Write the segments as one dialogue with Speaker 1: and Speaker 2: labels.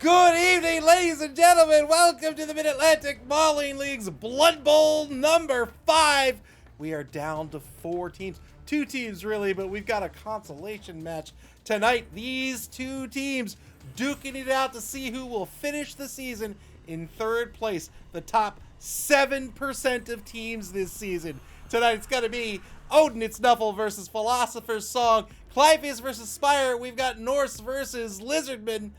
Speaker 1: Good evening, ladies and gentlemen. Welcome to the Mid-Atlantic Mauling League's Blood Bowl number 5. We are down to 4 teams. 2 teams, really, but we've got a consolation match tonight. These 2 teams duking it out to see who will finish the season in 3rd place. The top 7% of teams this season. Tonight it's going to be Odin, it's Nuffle versus Philosopher's Song. Clypeus versus Spire. We've got Norse versus Lizardman.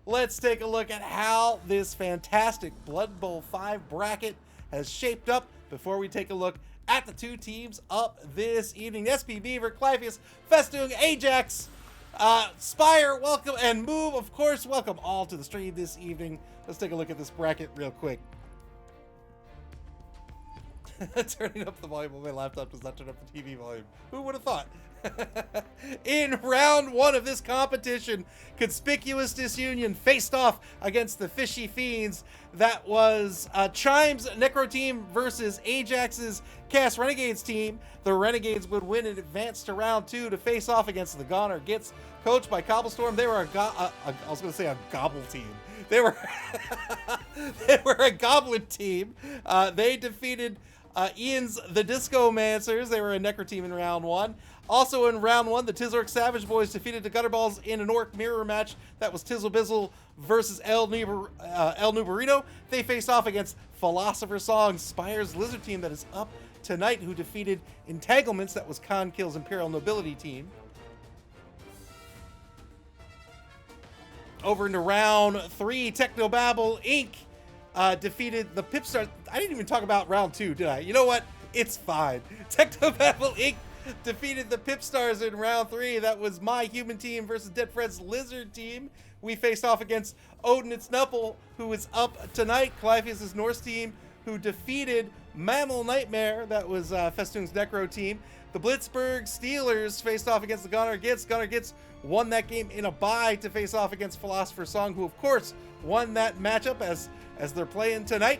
Speaker 1: Let's take a look at how this fantastic Blood Bowl 5 bracket has shaped up before we take a look at the 2 teams up this evening. SP Beaver, Clypeus, Festoon, Ajax, Spire, welcome, and Move, of course, welcome all to the stream this evening. Let's take a look at this bracket real quick. Turning up the volume on my laptop does not turn up the TV volume. Who would have thought? In round 1 of this competition, Conspicuous Disunion faced off against the Fishy Fiends. That was Chime's Necro team versus Ajax's Chaos Renegades team. The Renegades would win and advance to round 2 to face off against the Goner Gits, coached by Cobblestorm. They were I was going to say a gobble team. They were a goblin team. They defeated Ian's the Disco Mancers. They were a Necro team in round 1. Also in round 1, the Tizzork Savage Boys defeated the Gutterballs in an Orc mirror match. That was Tizzle Bizzle versus El Nubarino. They faced off against Philosopher's Song, Spire's Lizard team that is up tonight, who defeated Entanglements. That was Con Kill's Imperial Nobility team. Over into round 3, Technobabble Inc. Defeated the Pipstars. I didn't even talk about round 2, did I? You know what? It's fine. Technobabble Inc. defeated the Pipstars in round 3. That was my human team versus Dead Fred's Lizard team. We faced off against Odin, it's Nuffle, who is up tonight. Clypeus' Norse team, who defeated MAML Nightmare. That was Festoon's Necro team. The Blitzburg Steelers faced off against the Goner Gits. Goner Gits won that game in a bye to face off against Philosopher's Song, who of course won that matchup as they're playing tonight.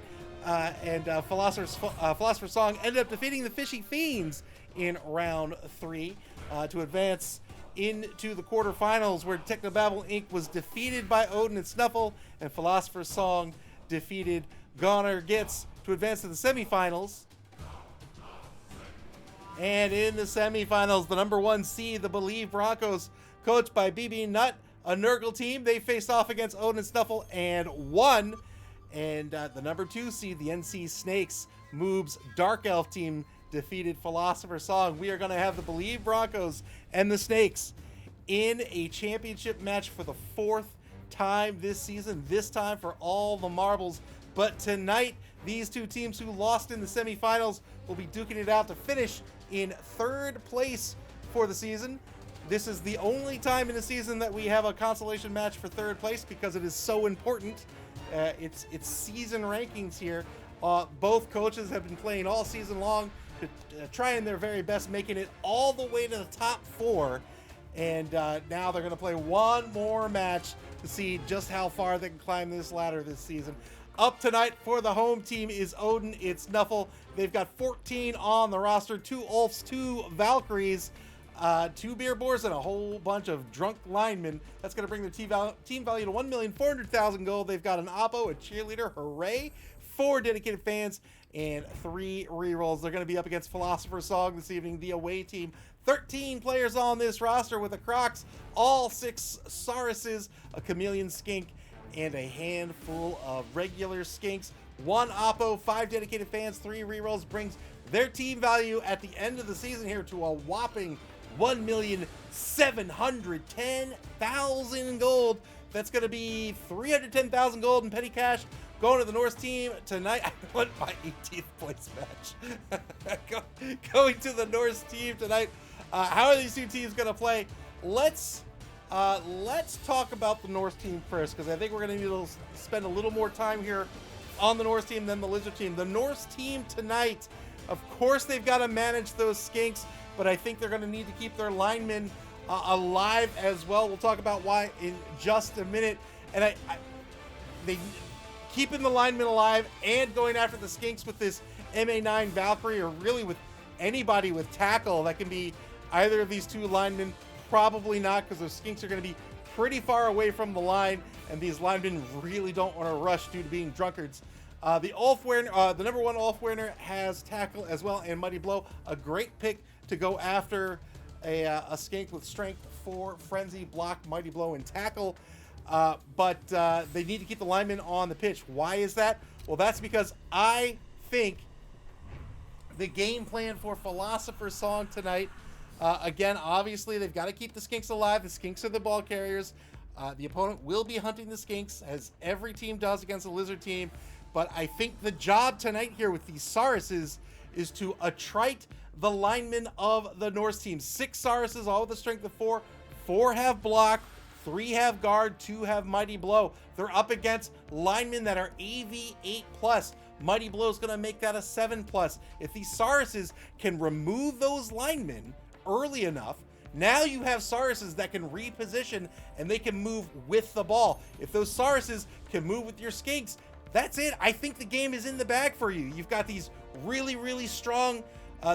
Speaker 1: Philosopher's Song ended up defeating the Fishy Fiends in round 3 to advance into the quarterfinals, where Technobabble Inc. was defeated by Odin and Snuffle, and Philosopher's Song defeated Goner Gits to advance to the semifinals. And in the semifinals, the number 1 seed, the Believe Broncos, coached by BB Nut, a Nurgle team, they faced off against Odin and Snuffle and won. And the number 2 seed, the NC Snakes, Moob's Dark Elf team, defeated Philosopher's Song. We are going to have the Believe Broncos and the Snakes in a championship match for the 4th time this season, this time for all the marbles. But tonight, these 2 teams who lost in the semifinals will be duking it out to finish in 3rd place for the season. This is the only time in the season that we have a consolation match for 3rd place because it is so important. It's season rankings here. Both coaches have been playing all season long, trying their very best, making it all the way to the top 4. And now they're going to play one more match to see just how far they can climb this ladder this season. Up tonight for the home team is Odin, it's Nuffle. They've got 14 on the roster, 2 Ulfs, 2 Valkyries, 2 Beer Boars, and a whole bunch of drunk linemen. That's going to bring their team value to 1,400,000 gold. They've got an Oppo, a cheerleader, hooray, 4 dedicated fans, and 3 rerolls. They're going to be up against Philosopher's Song this evening, the away team. 13 players on this roster with the Crocs, all 6 Sauruses, a Chameleon Skink, and a handful of regular Skinks. 1 Oppo, 5 dedicated fans, 3 rerolls brings their team value at the end of the season here to a whopping 1,710,000 gold. That's going to be 310,000 gold in petty cash going to the Norse team tonight. I won my 18th place match. Going to the Norse team tonight. How are these 2 teams going to play? Let's talk about the Norse team first, because I think we're going to need to spend a little more time here on the Norse team than the Lizard team. The Norse team tonight, of course, they've got to manage those Skinks, but I think they're going to need to keep their linemen alive as well. We'll talk about why in just a minute. And they keeping the linemen alive and going after the Skinks with this MA9 Valkyrie, or really with anybody with tackle that can be either of these 2 linemen. Probably not, because those Skinks are going to be pretty far away from the line, and these linemen really don't want to rush due to being drunkards. The number 1 Ulf Werner has tackle as well, and Mighty Blow, a great pick to go after a skink with strength 4, frenzy, block, Mighty Blow, and tackle. But they need to keep the linemen on the pitch. Why is that? Well, that's because I think the game plan for Philosopher's Song tonight, again, obviously, they've got to keep the skinks alive. The skinks are the ball carriers. The opponent will be hunting the skinks, as every team does against a lizard team. But I think the job tonight here with these Sauruses is to attrite the linemen of the Norse team. 6 Sauruses, all with a strength of 4. 4 have block, 3 have guard, 2 have Mighty Blow. They're up against linemen that are AV 8+. Mighty Blow is going to make that a 7+. If these Sauruses can remove those linemen early enough, now you have Sauruses that can reposition and they can move with the ball. If those Sauruses can move with your skinks, that's it. I think the game is in the bag for you. You've got these really, really strong,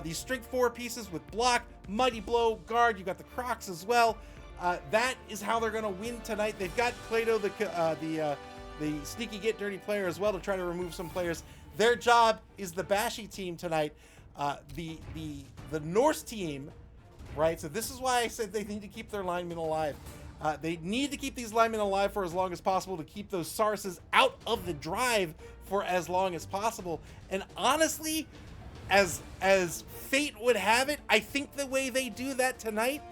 Speaker 1: these strength 4 pieces with block, Mighty Blow, guard. You've got the Crocs as well. That is how they're going to win tonight. They've got Plato, the sneaky get dirty player as well, to try to remove some players. Their job is the Bashy team tonight. The Norse team, right? So this is why I said they need to keep their linemen alive. They need to keep these linemen alive for as long as possible to keep those Sauruses out of the drive for as long as possible. And honestly, as fate would have it, I think the way they do that tonight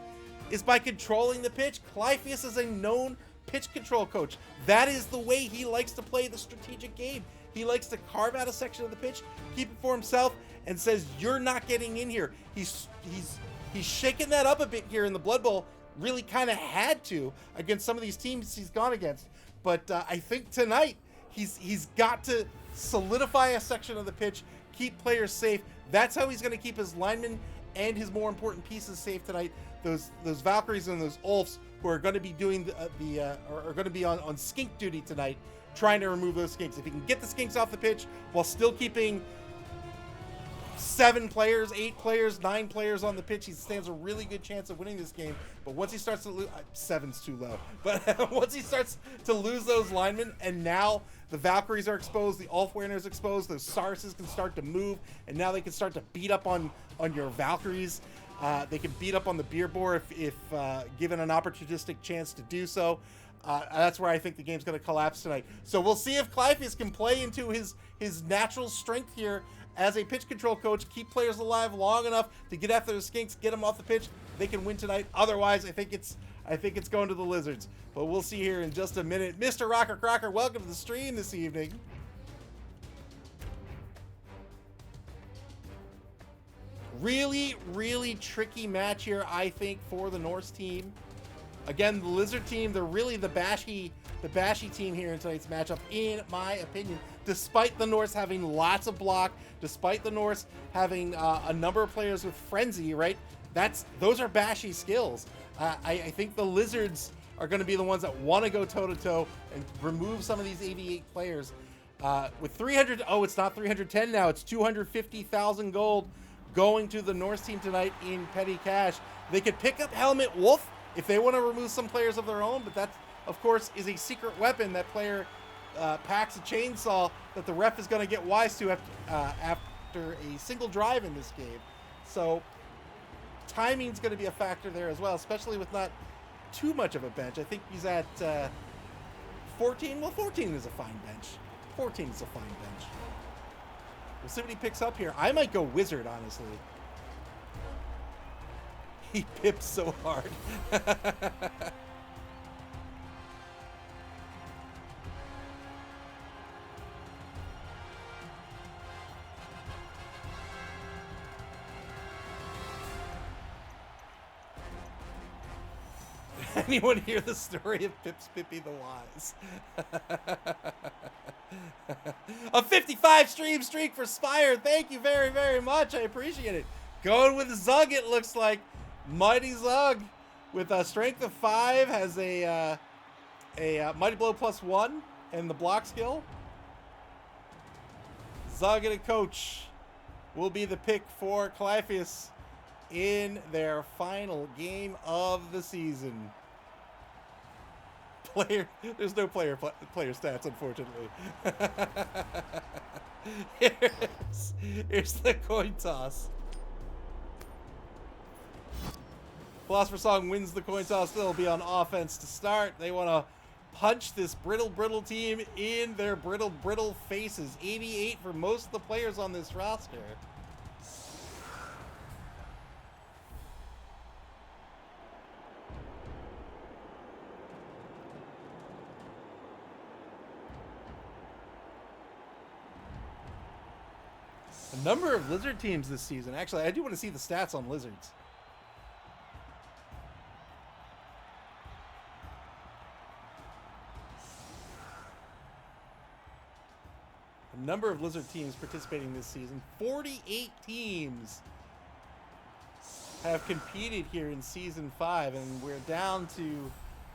Speaker 1: is by controlling the pitch. Clypheus is a known pitch control coach. That is the way he likes to play the strategic game. He likes to carve out a section of the pitch, keep it for himself, and says, you're not getting in here. He's shaking that up a bit here in the Blood Bowl. Really kind of had to against some of these teams he's gone against. But I think tonight he's got to solidify a section of the pitch, keep players safe. That's how he's going to keep his linemen and his more important pieces safe tonight. Those Valkyries and those Ulfs who are going to be doing are going to be on skink duty tonight, trying to remove those skinks. If he can get the skinks off the pitch while still keeping 7 players, 8 players, 9 players on the pitch, he stands a really good chance of winning this game. But once he starts to lose, 7's too low. But once he starts to lose those linemen, and now the Valkyries are exposed, the Ulf Werner is exposed, those Sauruses can start to move, and now they can start to beat up on your Valkyries. They can beat up on the Beer Boar if given an opportunistic chance to do so. That's where I think the game's going to collapse tonight. So we'll see if Clypheus can play into his natural strength here as a pitch control coach, keep players alive long enough to get after the skinks, get them off the pitch. They can win tonight. Otherwise, I think it's going to the Lizards. But we'll see here in just a minute. Mr. Rocker Crocker, welcome to the stream this evening. Really, really tricky match here, I think, for the Norse team. Again, the Lizard team, they're really the bashy team here in tonight's matchup, in my opinion. Despite the Norse having lots of block, despite the Norse having a number of players with frenzy, right? Those are bashy skills. I think the Lizards are going to be the ones that want to go toe-to-toe and remove some of these 88 players. With 300, it's not 310 now, it's 250,000 gold going to the Norse team tonight in petty cash. They could pick up Helmet Wolf if they want to remove some players of their own, but that, of course, is a secret weapon. That player packs a chainsaw that the ref is going to get wise to after a single drive in this game. So timing's going to be a factor there as well, especially with not too much of a bench. I think he's at 14. Well, 14 is a fine bench. 14 is a fine bench. We'll see what he picks up here. I might go Wizard, honestly. He pips so hard. Anyone hear the story of Pips Pippi the Wise? A 55 stream streak for Spire. Thank you very, very much. I appreciate it. Going with Zug, it looks like. Mighty Zug with a strength of 5 has a Mighty Blow +1 and the block skill. Zug and a coach will be the pick for Clypheus in their final game of the season. There's no player stats, unfortunately. Here's the coin toss. Philosopher Song wins the coin toss. They'll be on offense to start. They want to punch this brittle team in their brittle faces. 88 for most of the players on this roster. A number of Lizard teams this season. Actually, I do want to see the stats on Lizards. A number of Lizard teams participating this season. 48 teams have competed here in Season 5, and we're down to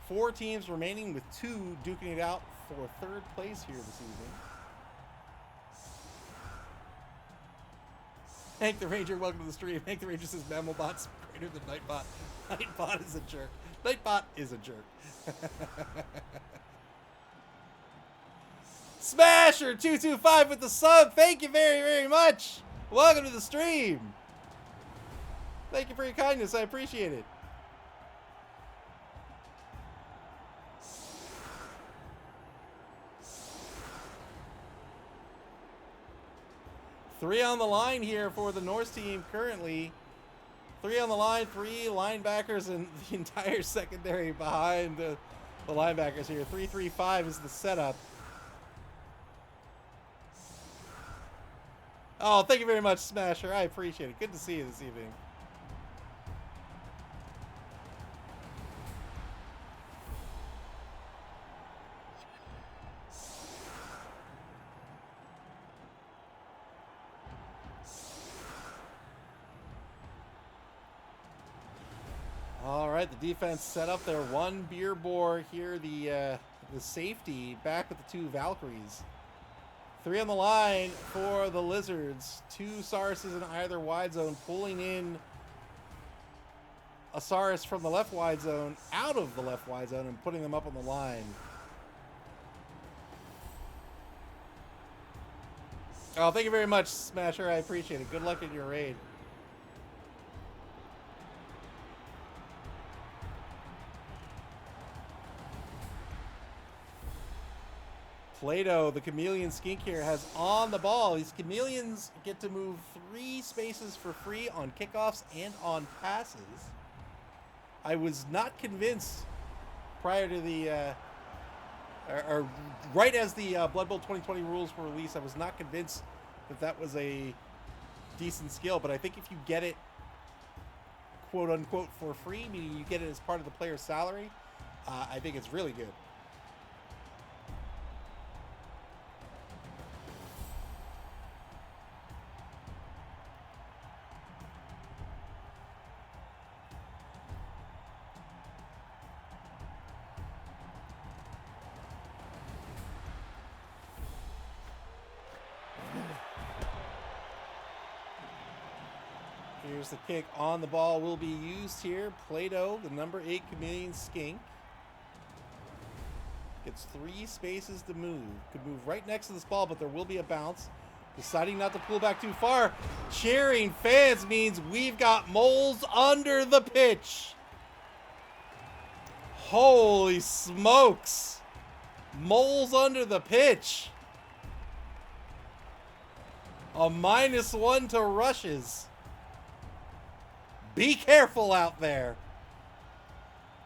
Speaker 1: 4 teams remaining, with 2 duking it out for 3rd place here this evening. Hank the Ranger, welcome to the stream. Hank the Ranger says MAML bot's greater than Nightbot. Nightbot is a jerk. Nightbot is a jerk. Smasher225 with the sub. Thank you very much. Welcome to the stream. Thank you for your kindness. I appreciate it. Three on the line here for the Norse team currently. 3 on the line, 3 linebackers, and the entire secondary behind the linebackers here. 3-3-5 is the setup. Oh, thank you very much, Smasher. I appreciate it. Good to see you this evening. All right, the defense set up their 1 beer bore here. The safety back with the 2 Valkyries. 3 on the line for the Lizards. 2 Sauruses in either wide zone, pulling in a Saurus from the left wide zone out of the left wide zone and putting them up on the line. Oh, thank you very much, Smasher. I appreciate it. Good luck in your raid. Plato, the chameleon skink here, has on the ball. These chameleons get to move 3 spaces for free on kickoffs and on passes. I was not convinced prior to the, or right as the Blood Bowl 2020 rules were released, I was not convinced that that was a decent skill. But I think if you get it, quote unquote, for free, meaning you get it as part of the player's salary, I think it's really good. Here's the kick on the ball will be used here. Plato, the number 8 chameleon skink, gets 3 spaces to move. Could move right next to this ball, but there will be a bounce. Deciding not to pull back too far. Cheering fans means we've got moles under the pitch. Holy smokes. Moles under the pitch. A -1 to rushes. Be careful out there.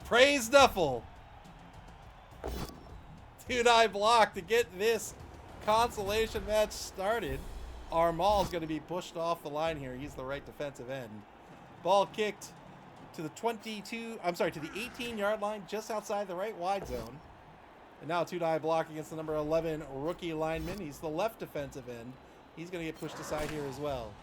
Speaker 1: Praise Nuffle. 2-die block to get this consolation match started. Armal's going to be pushed off the line here. He's the right defensive end. Ball kicked to the 18-yard line, just outside the right wide zone. And now a 2-die block against the number 11 rookie lineman. He's the left defensive end. He's going to get pushed aside here as well.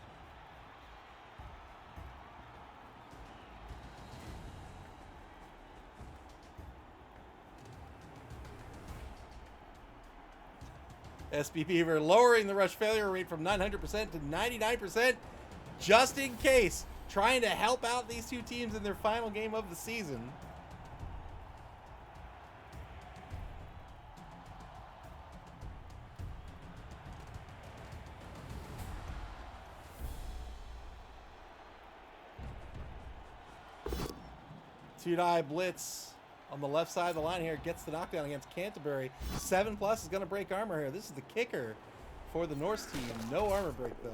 Speaker 1: SB Beaver lowering the rush failure rate from 900% to 99%, just in case, trying to help out these 2 teams in their final game of the season. 2-die blitz on the left side of the line here. Gets the knockdown against Canterbury. 7+ is going to break armor here. This is the kicker for the Norse team. No armor break, though.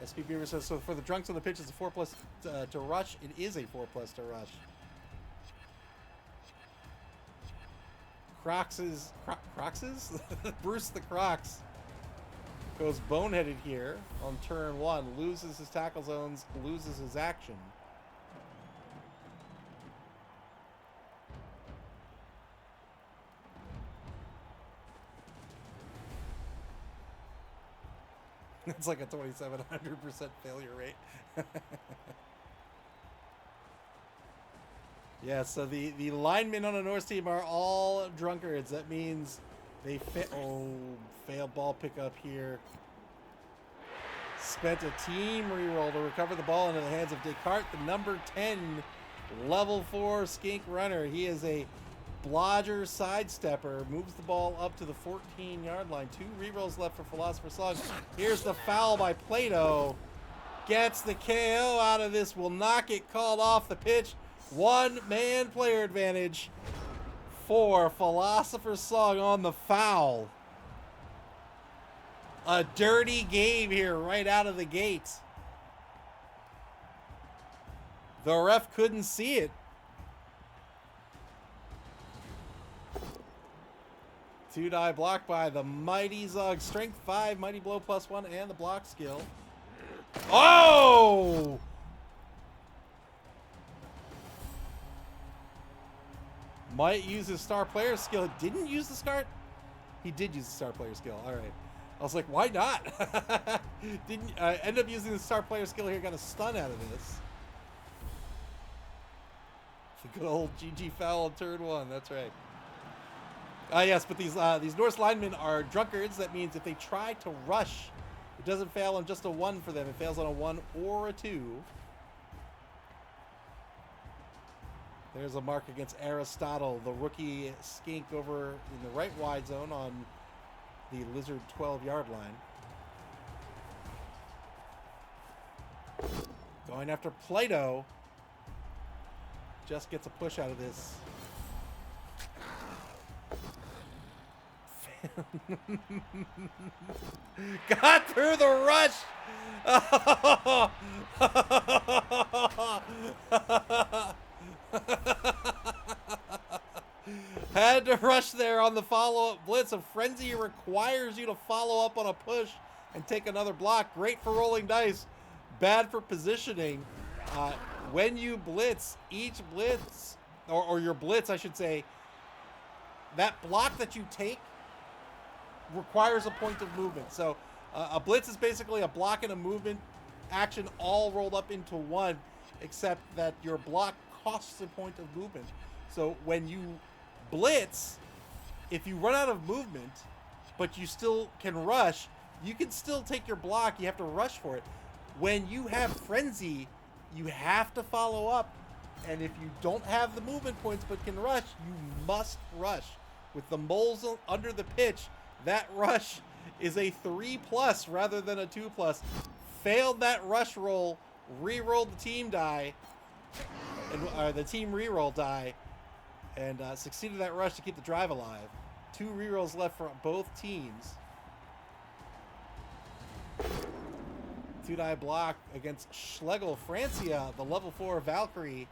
Speaker 1: SP Beaver says, so for the drunks on the pitch, it's a 4+ to rush. It is a 4+ to rush. Croxes? Bruce the Crocs goes boneheaded here on turn 1. Loses his tackle zones, loses his action. It's like a 2,700% failure rate. Yeah, so the linemen on a Norse team are all drunkards. That means they failed ball pickup here. Spent a team reroll to recover the ball into the hands of Descartes, the number 10 level 4 skink runner. He is a blodger sidestepper, moves the ball up to the 14-yard line. 2 rerolls left for Philosopher's Song. Here's the foul by Plato. Gets the KO out of this, will not get called off the pitch. 1-man player advantage for Philosopher's Song on the foul. A dirty game here right out of the gate. The ref couldn't see it. 2-die block by the Mighty Zug. Strength 5, Mighty Blow +1, and the block skill. Oh! Might use his star player skill. Didn't use the star? He did use the star player skill. All right. I was like, why not? Didn't end up using the star player skill here. Got a stun out of this. The good old GG foul on turn 1. That's right. Yes, but these Norse linemen are drunkards. That means if they try to rush, it doesn't fail on just a 1 for them. It fails on a 1 or a 2. There's a mark against Aristotle, the rookie skink over in the right wide zone on the Lizard 12-yard line. Going after Plato. Just gets a push out of this. Got through the rush. Had to rush there on the follow-up blitz. A frenzy requires you to follow up on a push and take another block. Great for rolling dice, bad for positioning. When you blitz, each blitz, or your blitz, I should say, that block that you take requires a point of movement. So a blitz is basically a block and a movement action all rolled up into one, except that your block costs a point of movement. So when you blitz, if you run out of movement, but you still can rush, you can still take your block. You have to rush for it. When you have frenzy, you have to follow up. And if you don't have the movement points but can rush, you must rush. With the moles under the pitch, that rush is a 3+ rather than a 2+. Failed that rush roll, re-rolled the team die, and the team re-roll die, and succeeded that rush to keep the drive alive. 2 re-rolls left for both teams. 2-die block against Schlegel. Francia, the level 4 Valkyrie,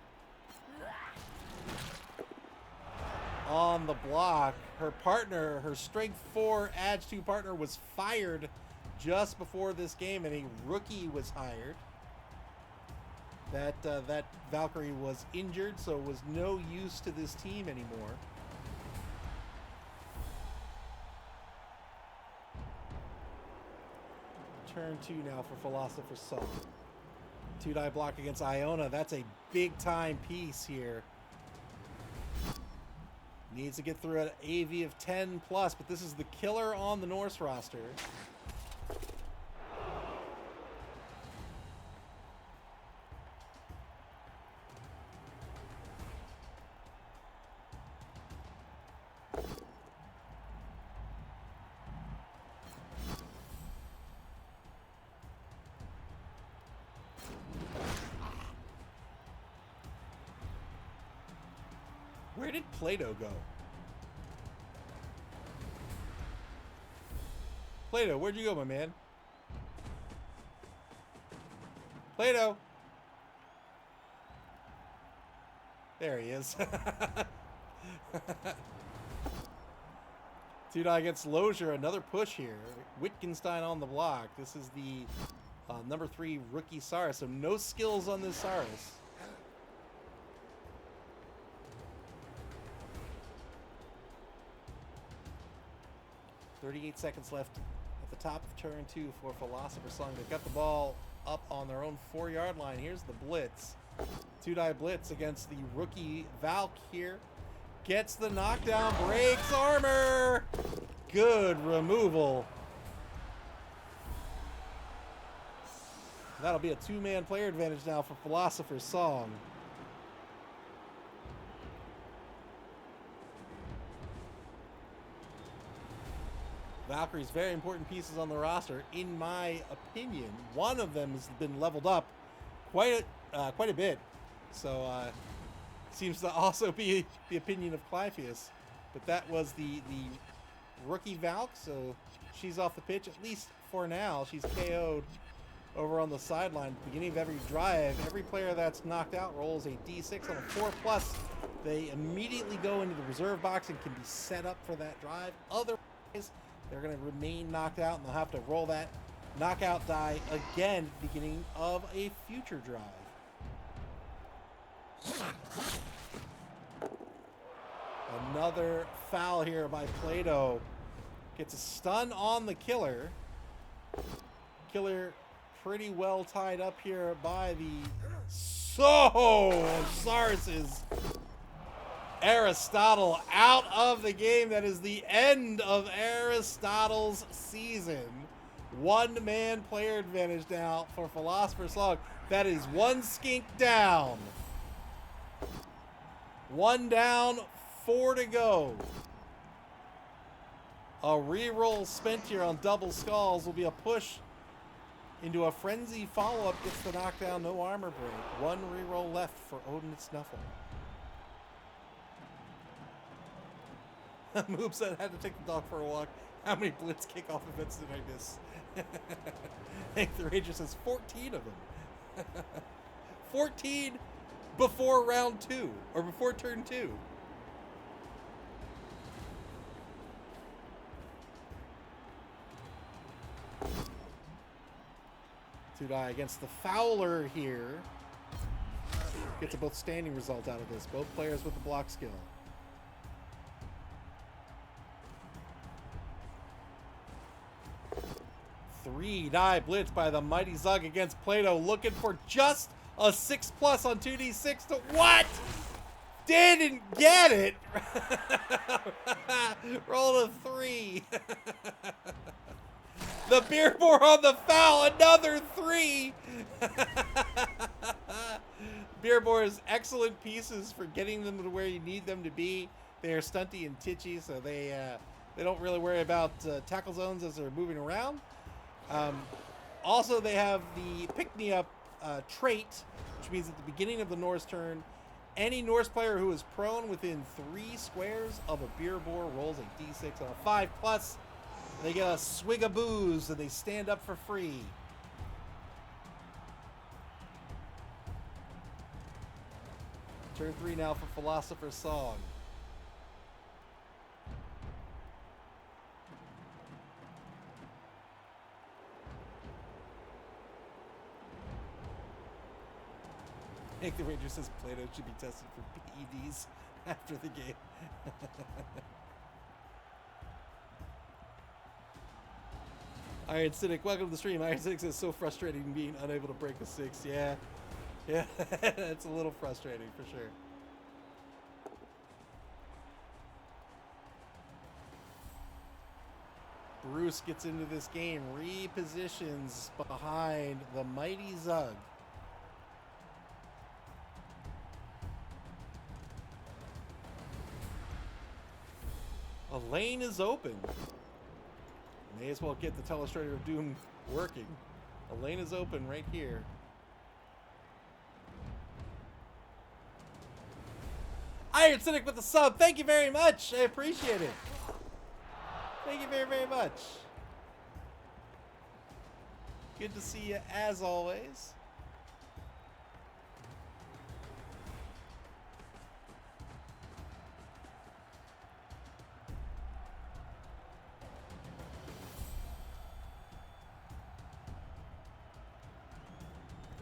Speaker 1: on the block. Her partner, her strength 4 Edge 2 partner, was fired just before this game, and a rookie was hired. That Valkyrie was injured, so was no use to this team anymore. Turn 2 now for Philosopher's Song. 2-die block against Iona. That's a big-time piece here. Needs to get through an AV of 10+, but this is the killer on the Norse roster. Where did Plato go? Plato, where'd you go, my man? Plato! There he is. 2-die against Lozier, another push here. Wittgenstein on the block. This is the number 3 rookie Saurus, so no skills on this Saurus. .38 seconds left at the top of turn 2 for Philosopher's Song. They've got the ball up on their own 4-yard line. Here's the blitz. 2-die blitz against the rookie Valk here. Gets the knockdown, breaks armor. Good removal. That'll be a 2-man player advantage now for Philosopher's Song. Valkyrie's very important pieces on the roster, in my opinion. One of them has been leveled up quite a bit. So seems to also be the opinion of Clypheus. But that was the rookie Valk, so she's off the pitch, at least for now. She's KO'd over on the sideline. At the beginning of every drive, every player that's knocked out rolls a D6 on a 4+. They immediately go into the reserve box and can be set up for that drive. Otherwise, they're going to remain knocked out, and they'll have to roll that knockout die again at the beginning of a future drive. Another foul here by Plato. Gets a stun on the killer. Killer pretty well tied up here by the Saurus's Aristotle out of the game. That is the end of Aristotle's season. 1-man player advantage now for Philosopher's Song. That is 1 skink down. 1 down, 4 to go. A reroll spent here on double skulls will be a push into a frenzy follow-up. Gets the knockdown, no armor break. 1 reroll left for Odin and Nuffle. Moobs said I had to take the dog for a walk. How many blitz kickoff events did I miss? I think the Ranger says 14 of them. 14 before round 2, or before turn 2. Two-die against the Fowler here. Gets a both standing result out of this. Both players with the block skill. Three-die blitz by the mighty Zug against Plato. Looking for just a 6+ on 2d6 to what? Didn't get it. Roll a 3. The beer bore on the foul. Another 3. Beer boar's excellent pieces for getting them to where you need them to be. They are stunty and titchy, so they don't really worry about tackle zones as they're moving around. Also, they have the pick-me-up trait, which means at the beginning of the Norse turn, any Norse player who is prone within 3 squares of a beer boar rolls a d6 on a 5+. They get a swig of booze and they stand up for free. Turn 3 now for Philosopher's Song. I think the Ranger says Plato should be tested for PEDs after the game. Iron Cynic, welcome to the stream. Iron Cynic says, so frustrating being unable to break a 6. Yeah, it's a little frustrating for sure. Bruce gets into this game, repositions behind the mighty Zug. A lane is open. May as well get the Telestrator of Doom working. A lane is open right here. Iron Cynic with the sub. Thank you very much. I appreciate it. Thank you very, very much. Good to see you as always.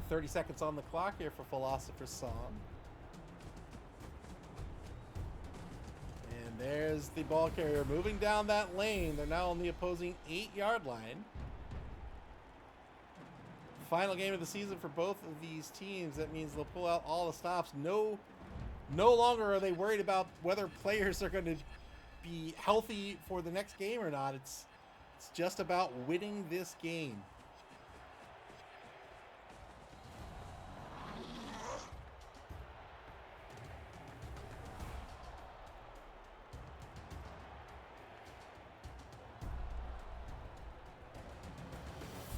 Speaker 1: "30 seconds on the clock here for Philosopher's Song. And there's the ball carrier moving down that lane. They're now on the opposing 8-yard line. Final game of the season for both of these teams. That means they'll pull out all the stops. No longer are they worried about whether players are going to be healthy for the next game or not. It's just about winning this game.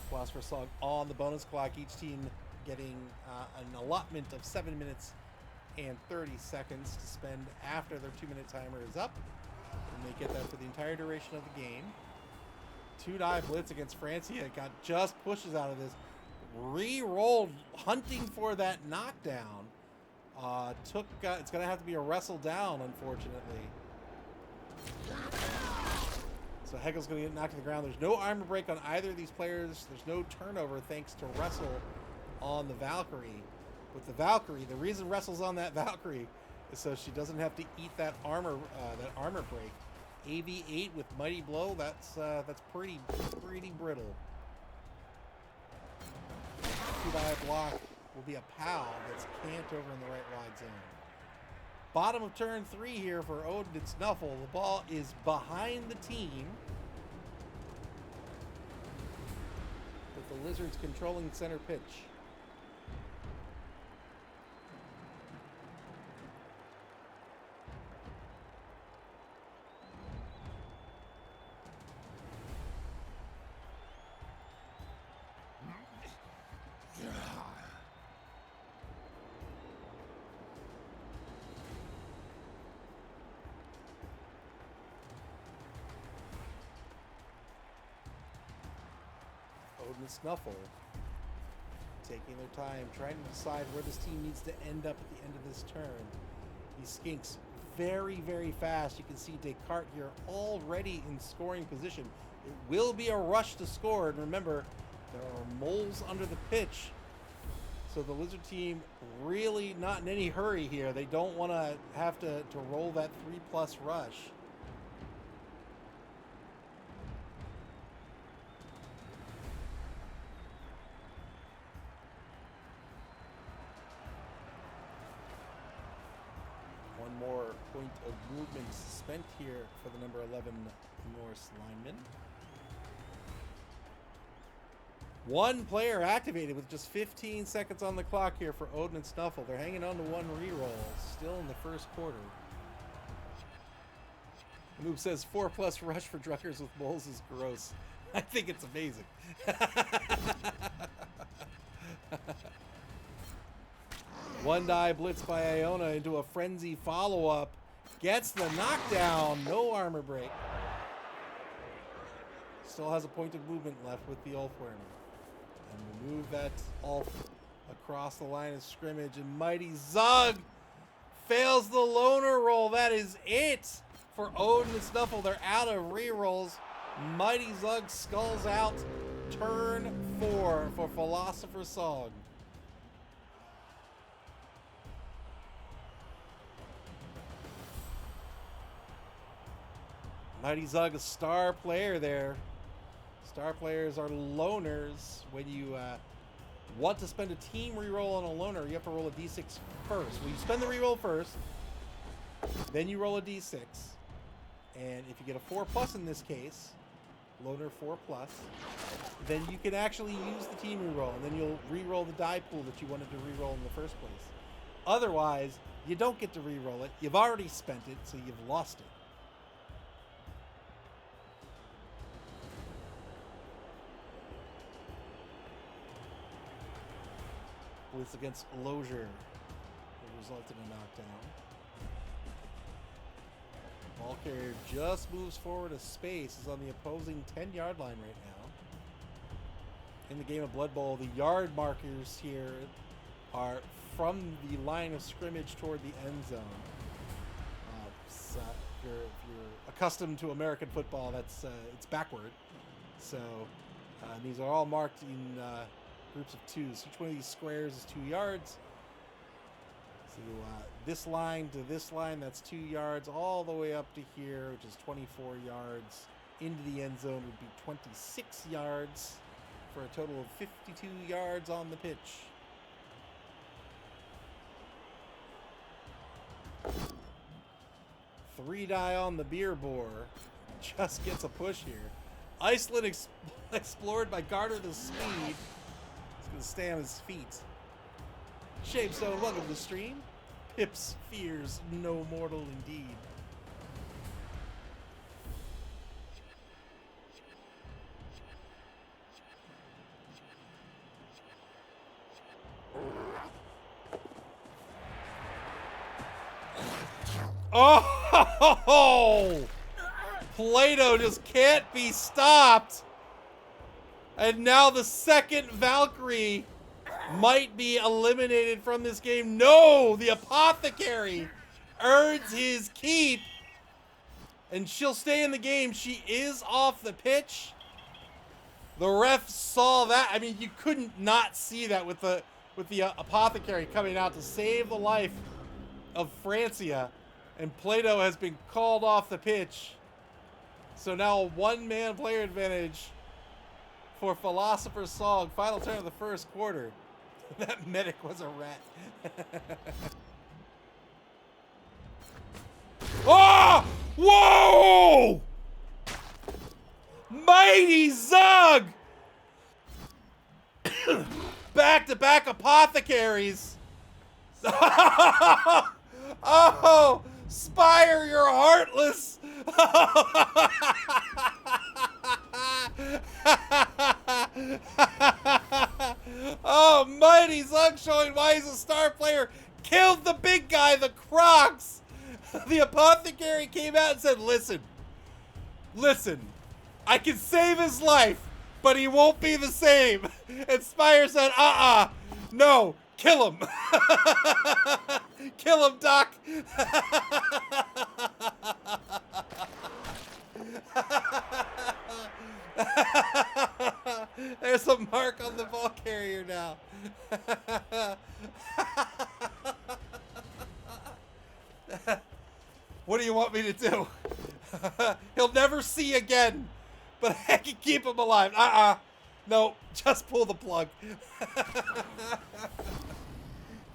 Speaker 1: Philosopher's Song on the bonus clock. Each team getting an allotment of 7 minutes and 30 seconds to spend after their 2-minute timer is up. And they get that for the entire duration of the game. 2-die blitz against Francia. Got just pushes out of this. Re-rolled, hunting for that knockdown. It's going to have to be a wrestle down, unfortunately. So Hegel's going to get knocked to the ground. There's no armor break on either of these players. There's no turnover thanks to Wrestle on the Valkyrie. With the Valkyrie, the reason Wrestle's on that Valkyrie is so she doesn't have to eat that armor break. AV8 with Mighty Blow, that's pretty brittle. 2-die block will be a POW that's camped over in the right wide zone. Bottom of turn 3 here for Odin and Nuffle. The ball is behind the team, with the Lizards controlling center pitch. Odin and Nuffle taking their time, trying to decide where this team needs to end up at the end of this turn. These skinks very, very fast. You can see Descartes here already in scoring position. It will be a rush to score, and remember, there are moles under the pitch. So the Lizard team really not in any hurry here. They don't want to have to roll that 3+ rush. One more point of movement spent here for the number 11 Norse lineman. One player activated with just 15 seconds on the clock here for Odin and Nuffle. They're hanging on to one reroll, still in the first quarter. Noob says 4+ rush for Druckers with moles is gross. I think it's amazing. One die blitz by Iona into a frenzy follow-up. Gets the knockdown. No armor break. Still has a point of movement left with the Ulfwerener. And we'll move that Ulf across the line of scrimmage. And Mighty Zug fails the loner roll. That is it for Odin and Nuffle. They're out of rerolls. Mighty Zug skulls out. Turn 4 for Philosopher's Song. Mighty Zug, a star player there. Star players are loners. When you want to spend a team reroll on a loner, you have to roll a d6 first. Well, you spend the reroll first, then you roll a d6. And if you get a 4+ in this case, loner 4+, then you can actually use the team reroll, and then you'll reroll the die pool that you wanted to reroll in the first place. Otherwise, you don't get to reroll it. You've already spent it, so you've lost it. Blitz against Lozier. It resulted in a knockdown. Ball carrier just moves forward a space. Is on the opposing 10-yard line right now. In the game of Blood Bowl, the yard markers here are from the line of scrimmage toward the end zone. So if you're accustomed to American football, that's it's backward. So these are all marked in groups of twos. Each one of these squares is 2 yards. So this line to this line, that's 2 yards, all the way up to here, which is 24 yards. Into the end zone would be 26 yards for a total of 52 yards on the pitch. Three die on the beer bore. Just gets a push here. Iceland explored by Garter the Speed. He's going to stay on his feet. Shapestone, welcome to the stream. Pips fears no mortal indeed. Oh! Plato just can't be stopped. And now the second Valkyrie might be eliminated from this game. No! The Apothecary earns his keep. And she'll stay in the game. She is off the pitch. The ref saw that. I mean, you couldn't not see that with the Apothecary coming out to save the life of Francia. And Plato has been called off the pitch. So now a one-man player advantage for Philosopher's Song. Final turn of the first quarter. That medic was a rat. Oh! Whoa! Mighty Zug! Back-to-back Apothecaries. Oh! Spire, you're heartless! Oh, Mighty Zug showing why he's a star player. Killed the big guy, the Crocs. The Apothecary came out and said, listen, I can save his life, but he won't be the same. And Spire said, no, kill him. Kill him, Doc. There's a mark on the ball carrier now. What do you want me to do? He'll never see again, but I can keep him alive. No, just pull the plug.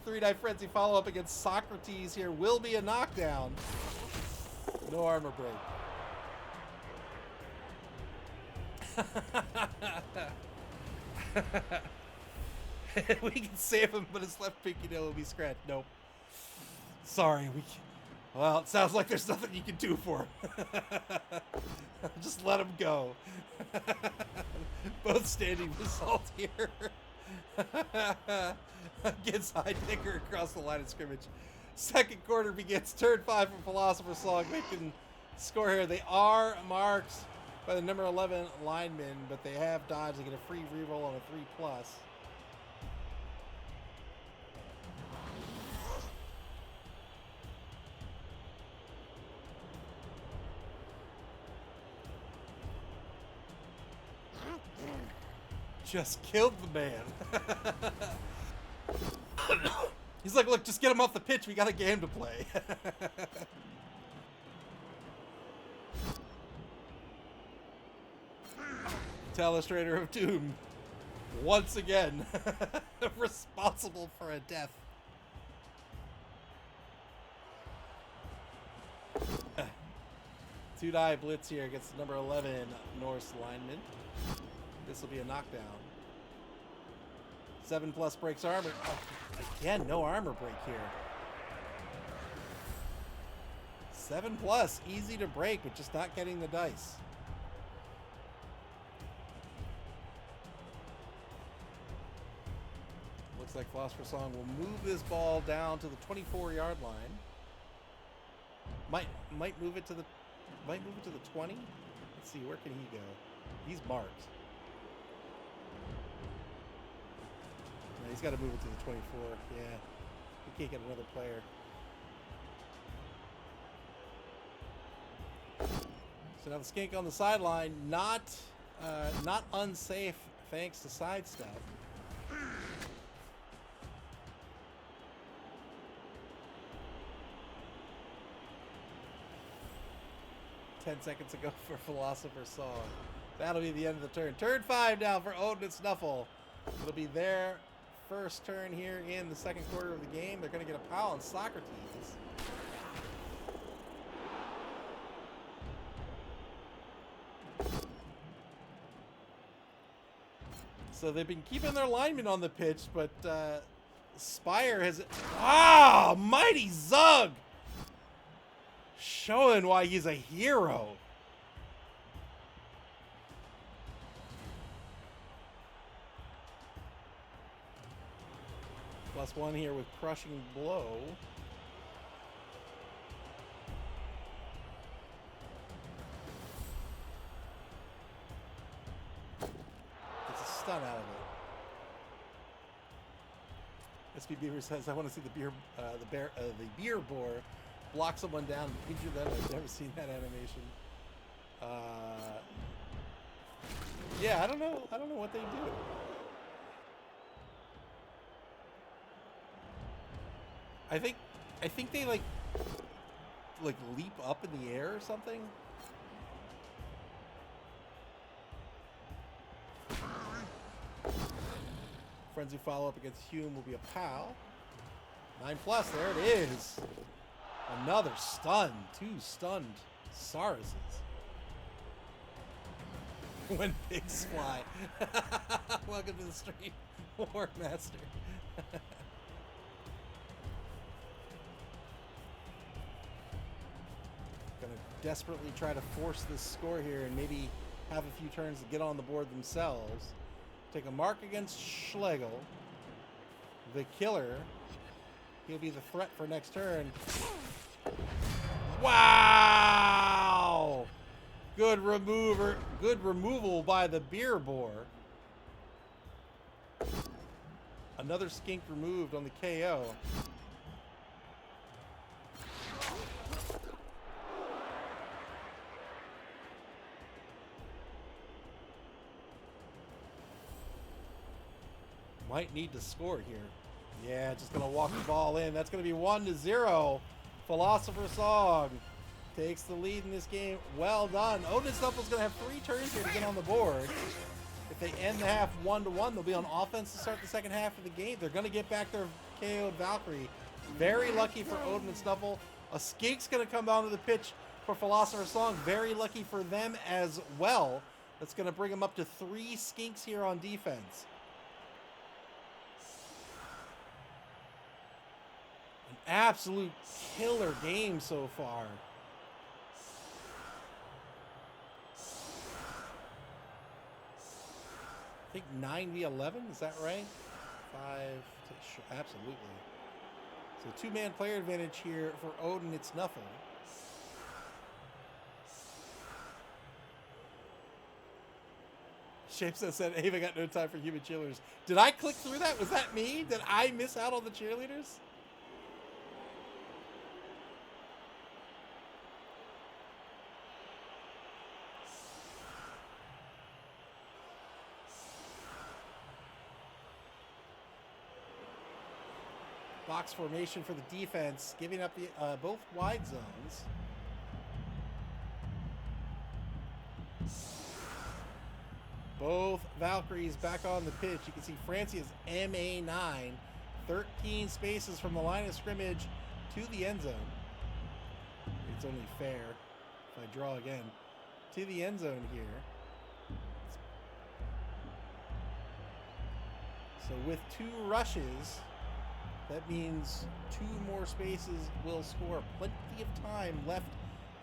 Speaker 1: 3-die Frenzy follow-up against Socrates here will be a knockdown. No armor break. We can save him, but his left pinky nail will be scratched. Nope. Sorry, we can't. Well, it sounds like there's nothing you can do for him. Just let him go. Both standing result here. Gets high ticker across the line of scrimmage. Second quarter begins. Turn 5 for Philosopher's Song. They can score here. They are marked by the number 11 lineman, but they have dodged. They get a free reroll on a 3+. Just killed the man. He's like, look, just get him off the pitch. We got a game to play. Telestrator of Doom, once again, responsible for a death. Two-die blitz here against the number 11 Norse lineman. This will be a knockdown. 7+ breaks armor. Oh, again, no armor break here. 7+, easy to break, but just not getting the dice. Looks like Philosopher's Song will move this ball down to the 24-yard line. Might move it to the Might move it to the 20. Let's see, where can he go? He's marked. Yeah, he's got to move it to the 24. Yeah, he can't get another player. So now the skink on the sideline, not unsafe thanks to sidestep. 10 seconds ago for Philosopher's Song. That'll be the end of the turn. Turn 5 now for Odin and Nuffle. It'll be their first turn here in the second quarter of the game. They're going to get a pal on Socrates. So they've been keeping their linemen on the pitch, but Spire has... Ah! Mighty Zug! Showing why he's a hero. +1 here with Crushing Blow. Gets a stun out of it. SB Beaver says, "I want to see the beer boar block someone down and injure them." I've never seen that animation. Yeah, I don't know what they do. I think they like leap up in the air or something. Frenzy follow-up against Hume will be a pal. 9+, there it is. Another stun. 2 stunned Sauruses. When pigs fly. Welcome to the stream, War Master. Gonna desperately try to force this score here and maybe have a few turns to get on the board themselves. Take a mark against Schlegel. The killer. He'll be the threat for next turn. Wow! Good removal by the beer boar. Another skink removed on the KO. Might need to score here. Yeah, just gonna walk the ball in. That's gonna be 1-0. Philosopher's Song takes the lead in this game. Well done. Odin Nuffle's gonna have 3 turns here to get on the board. If they end the half 1-1, they'll be on offense to start the second half of the game. They're gonna get back their KO'd Valkyrie. Very lucky for Odin and Nuffle. A skink's gonna come onto the pitch for Philosopher's Song. Very lucky for them as well. That's gonna bring them up to 3 skinks here on defense. Absolute killer game so far. I think 9v11, is that right? 5, absolutely. So 2-man player advantage here for Odin, it's Nuffle. Shapes said, Ava got no time for human cheerleaders. Did I click through that? Was that me? Did I miss out on the cheerleaders? Box formation for the defense, giving up the both wide zones. Both Valkyries back on the pitch. You can see Francie is MA9, 13 spaces from the line of scrimmage to the end zone. It's only fair if I draw again to the end zone here. So with 2 rushes, that means 2 more spaces will score. Plenty of time left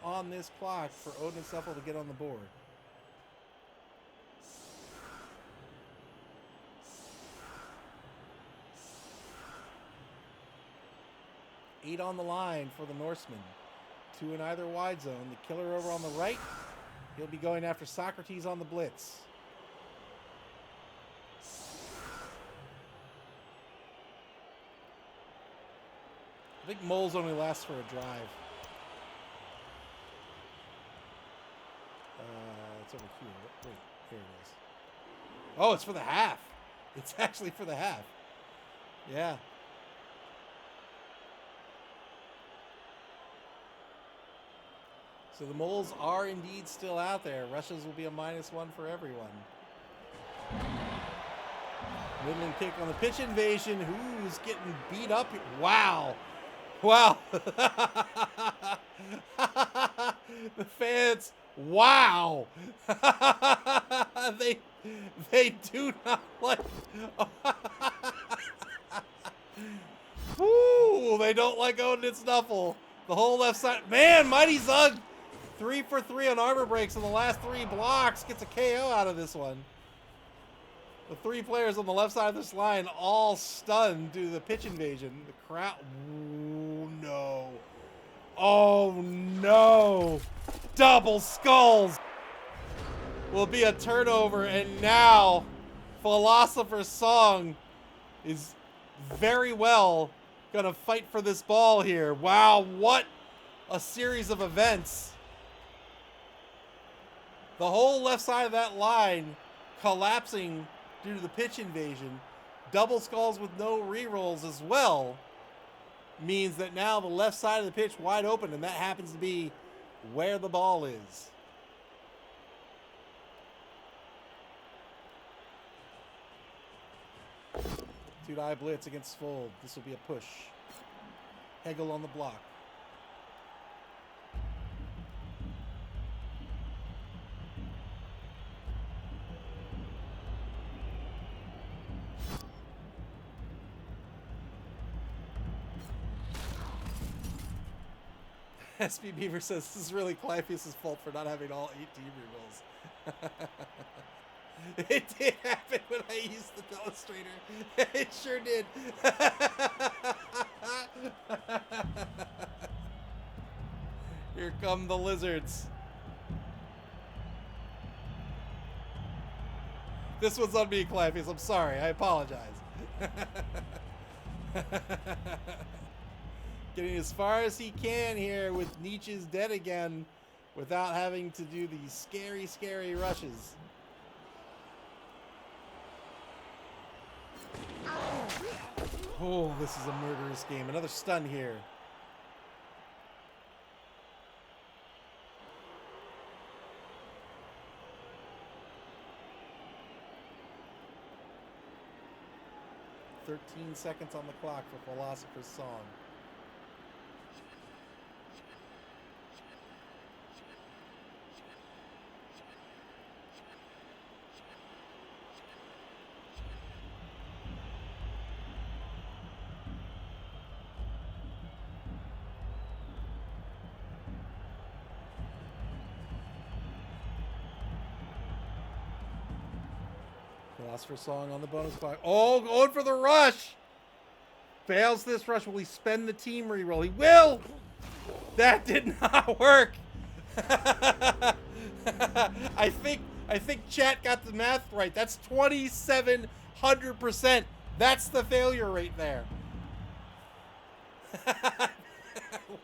Speaker 1: on this clock for Odin and Nuffle to get on the board. Eight on the line for the Norsemen. Two in either wide zone. The killer over on the right. He'll be going after Socrates on the blitz. I think moles only last for a drive. It's over here. Wait, here it is. Oh, it's for the half. It's actually for the half. Yeah. So the moles are indeed still out there. Rushes will be a -1 for everyone. Midland kick on the pitch invasion. Who's getting beat up? Wow. Wow. The fans. Wow. They do not like. Woo, they don't like Odin and Nuffle. The whole left side. Man, Mighty Zug. 3 for 3 on armor breaks in the last 3 blocks. Gets a KO out of this one. The 3 players on the left side of this line all stunned due to the pitch invasion. The crowd. Ooh, no. Oh, no. Double skulls. Will be a turnover. And now Philosopher's Song is very well going to fight for this ball here. Wow, what a series of events. The whole left side of that line collapsing due to the pitch invasion. Double skulls with no rerolls as well means that now the left side of the pitch wide open, and that happens to be where the ball is. Two-die blitz against Fold. This will be a push. Hegel on the block. SB Beaver says this is really Clypeus' fault for not having all 8 team rerolls. It did happen when I used the illustrator. It sure did. Here come the lizards. This one's on me, Clypeus. I'm sorry. I apologize. Getting as far as he can here with Nietzsche's dead again without having to do these scary, scary rushes. Oh, this is a murderous game. Another stun here. "13 seconds on the clock for Philosopher's Song." Philosopher's Song on the bonus clock. Oh, going for the rush. Fails this rush. Will he spend the team reroll? He will. That did not work. I think chat got the math right. That's 2,700%. That's the failure rate there.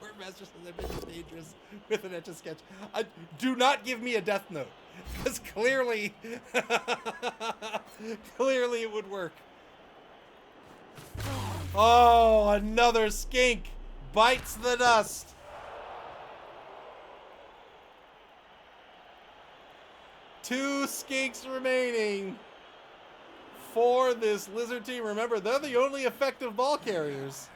Speaker 1: Wordmaster says I've been dangerous with an Etch-a-Sketch. Do not give me a death note. Because clearly, clearly it would work. Oh, another skink bites the dust. Two skinks remaining for this lizard team. Remember, they're the only effective ball carriers.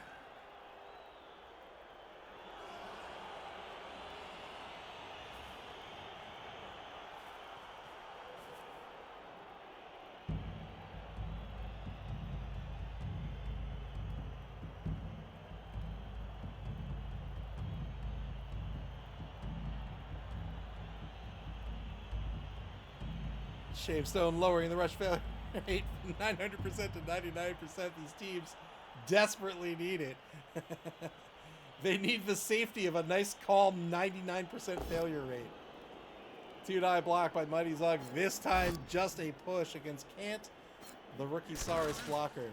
Speaker 1: Shavestone lowering the rush failure rate from 900% to 99%. These teams desperately need it. They need the safety of a nice, calm 99% failure rate. 2-die block by Mighty Zug. This time, just a push against Kant, the rookie Saurus blocker.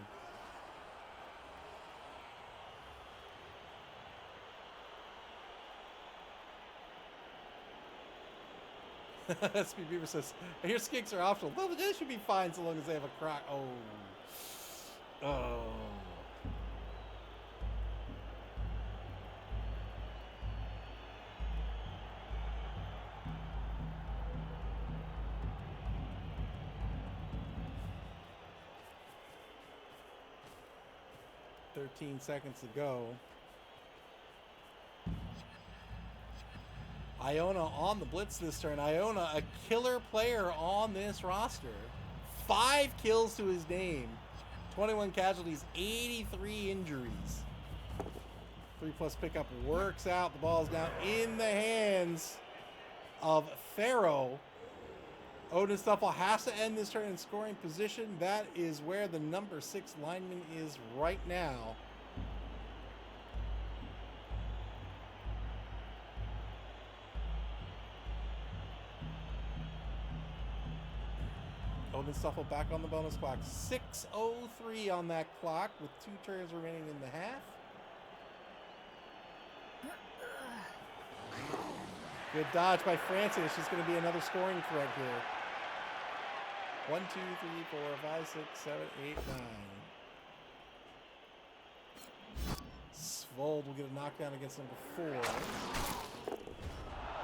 Speaker 1: SP Beaver says, I hear skinks are optional. No, they should be fine so long as they have a croc. Oh. Oh. "13 seconds to go." Iona on the blitz this turn. Iona, a killer player on this roster. 5 kills to his name. 21 casualties, 83 injuries. 3+ pickup works out. The ball is now in the hands of Pharaoh. Odin Stuffle has to end this turn in scoring position. That is where the number 6 lineman is right now. Odin Stuffle back on the bonus clock. 6:03 on that clock with 2 turns remaining in the half. Good dodge by Francis. She's going to be another scoring threat here. 1, 2, 3, 4, 5, 6, 7, 8, 9. Svold will get a knockdown against number 4.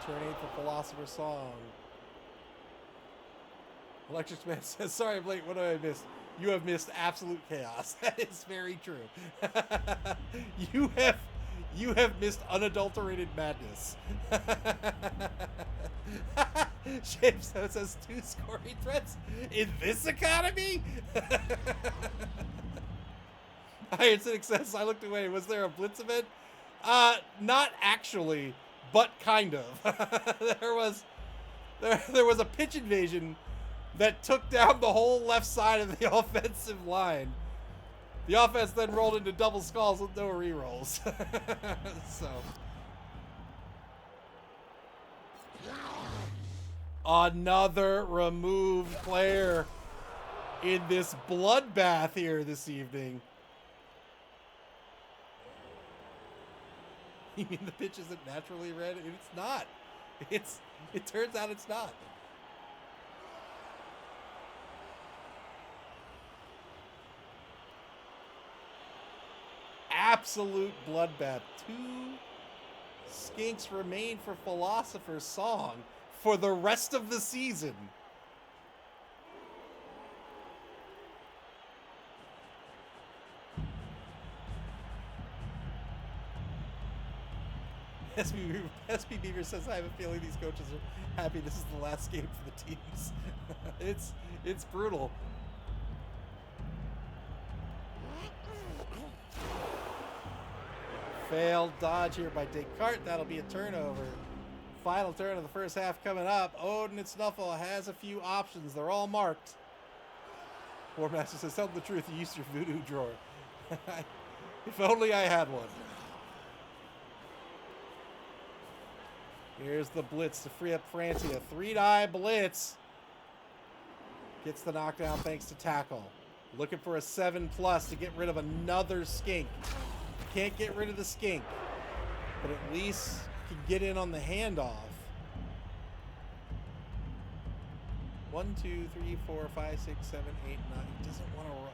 Speaker 1: Turn 8 for Philosopher's Song. Electric Man says, sorry I'm late, what have I missed? You have missed absolute chaos. That is very true. You have missed unadulterated madness. James says 2 scoring threats in this economy? Iron Cynic says, I looked away. Was there a blitz event? Not actually, but kind of. there was a pitch invasion that took down the whole left side of the offensive line. The offense then rolled into double skulls with no rerolls. So. Another removed player in this bloodbath here this evening. You mean the pitch isn't naturally red? It's not. It turns out it's not. Absolute bloodbath. 2 skinks remain for Philosopher's Song for the rest of the season. SB Beaver says, I have a feeling these coaches are happy this is the last game for the teams. It's brutal. Failed dodge here by Descartes. That'll be a turnover. Final turn of the first half coming up. Odin and Snuffle has a few options. They're all marked. War Master says, tell the truth, you used your voodoo drawer. If only I had one. Here's the blitz to free up Francia. 3-die blitz. Gets the knockdown thanks to tackle. Looking for a 7+ to get rid of another skink. Can't get rid of the skink, but at least can get in on the handoff. 1, 2, 3, 4, 5, 6, 7, 8, 9. He doesn't want to run.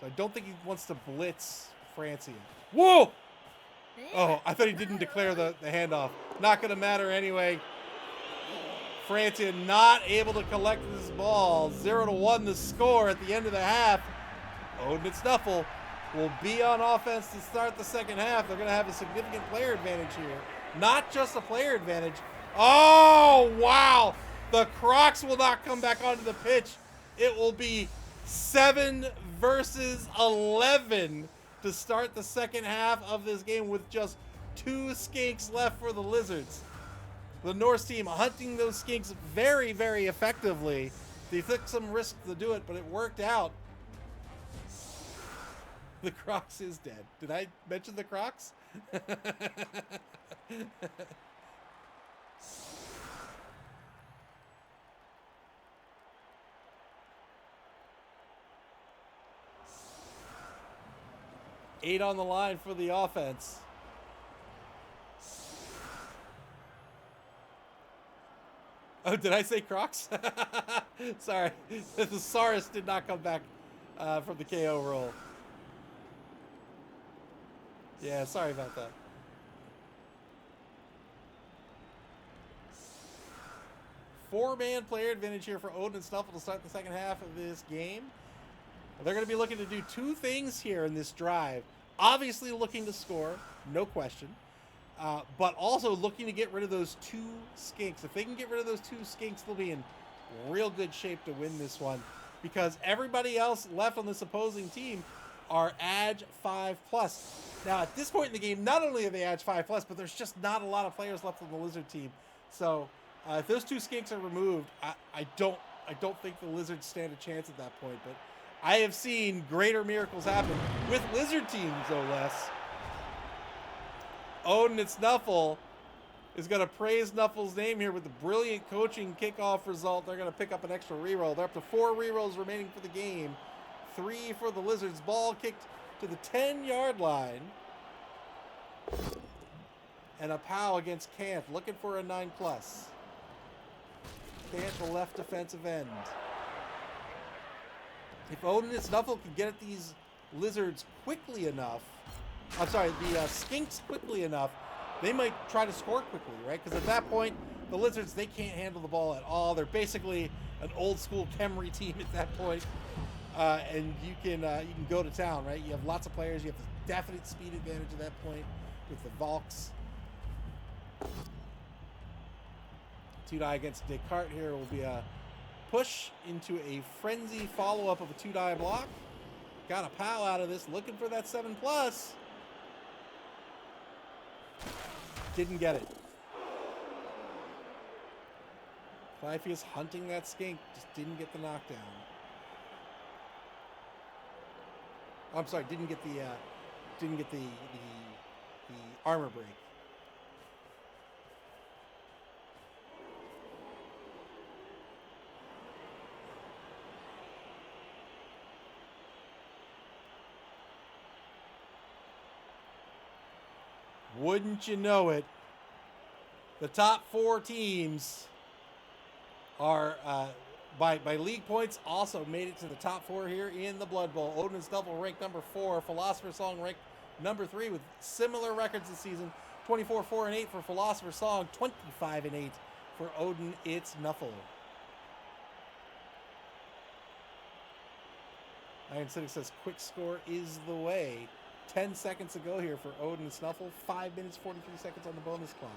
Speaker 1: So I don't think he wants to blitz Francia. Whoa! Oh, I thought he didn't declare the handoff. Not going to matter anyway. Francia not able to collect this ball. 0-1 the score at the end of the half. Odin and Snuffle will be on offense to start the second half. They're going to have a significant player advantage here. Not just a player advantage. Oh, wow. The Crocs will not come back onto the pitch. It will be 7 versus 11 to start the second half of this game with just 2 skinks left for the Lizards. The Norse team hunting those skinks very, very effectively. They took some risks to do it, but it worked out. The Crocs is dead. Did I mention the Crocs? Eight on the line for the offense. Oh, did I say Crocs? Sorry. The Thesaurus did not come back from the KO roll. Yeah, sorry about that. Four-man player advantage here for Odin and Snuffle to start the second half of this game. They're going to be looking to do two things here in this drive. Obviously looking to score, no question. But also looking to get rid of those two skinks. If they can get rid of those two skinks, they'll be in real good shape to win this one. Because everybody else left on this opposing team are Edge 5+. Now, at this point in the game, not only are they Edge 5+, but there's just not a lot of players left on the Lizard team. So, if those two skinks are removed, I don't think the Lizards stand a chance at that point. But I have seen greater miracles happen with Lizard teams, no less. Odin and Nuffle is going to praise Nuffle's name here with the brilliant coaching kickoff result. They're going to pick up an extra reroll. They're up to 4 rerolls remaining for the game. 3 for the Lizards. Ball kicked to the 10-yard line. And a POW against Cant, looking for a 9+. Cant, the left defensive end. If Odin and Nuffle can get at these Lizards quickly enough, I'm sorry, the Skinks quickly enough, they might try to score quickly, right? Because at that point, the Lizards, they can't handle the ball at all. They're basically an old-school Kemry team at that point. And you can go to town, right? You have lots of players. You have a definite speed advantage at that point with the Valks. 2-die against Descartes here will be a push into a frenzy follow-up of a 2-die block. Got a POW out of this, looking for that 7+. Didn't get it. Clypheus hunting that skink, just didn't get the knockdown. I'm sorry, didn't get the armor break. Wouldn't you know it, the top 4 teams are, by league points, also made it to the top 4 here in the Blood Bowl. Odin and Snuffle ranked number 4. Philosopher's Song ranked number 3 with similar records this season. 24-4-8 for Philosopher's Song, 25-8 for Odin, it's Nuffle. Iron Cynic says quick score is the way. 10 seconds to go here for Odin and Snuffle. 5 minutes, 43 seconds on the bonus clock.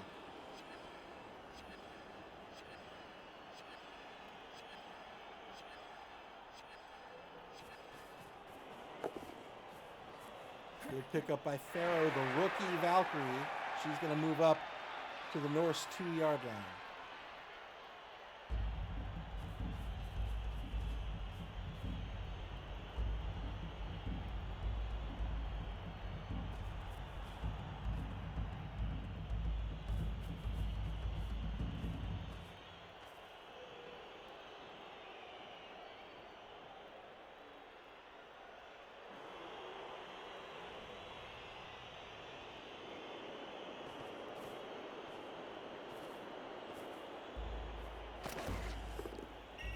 Speaker 1: Good pickup by Pharaoh, the rookie Valkyrie. She's going to move up to the Norse 2-yard line.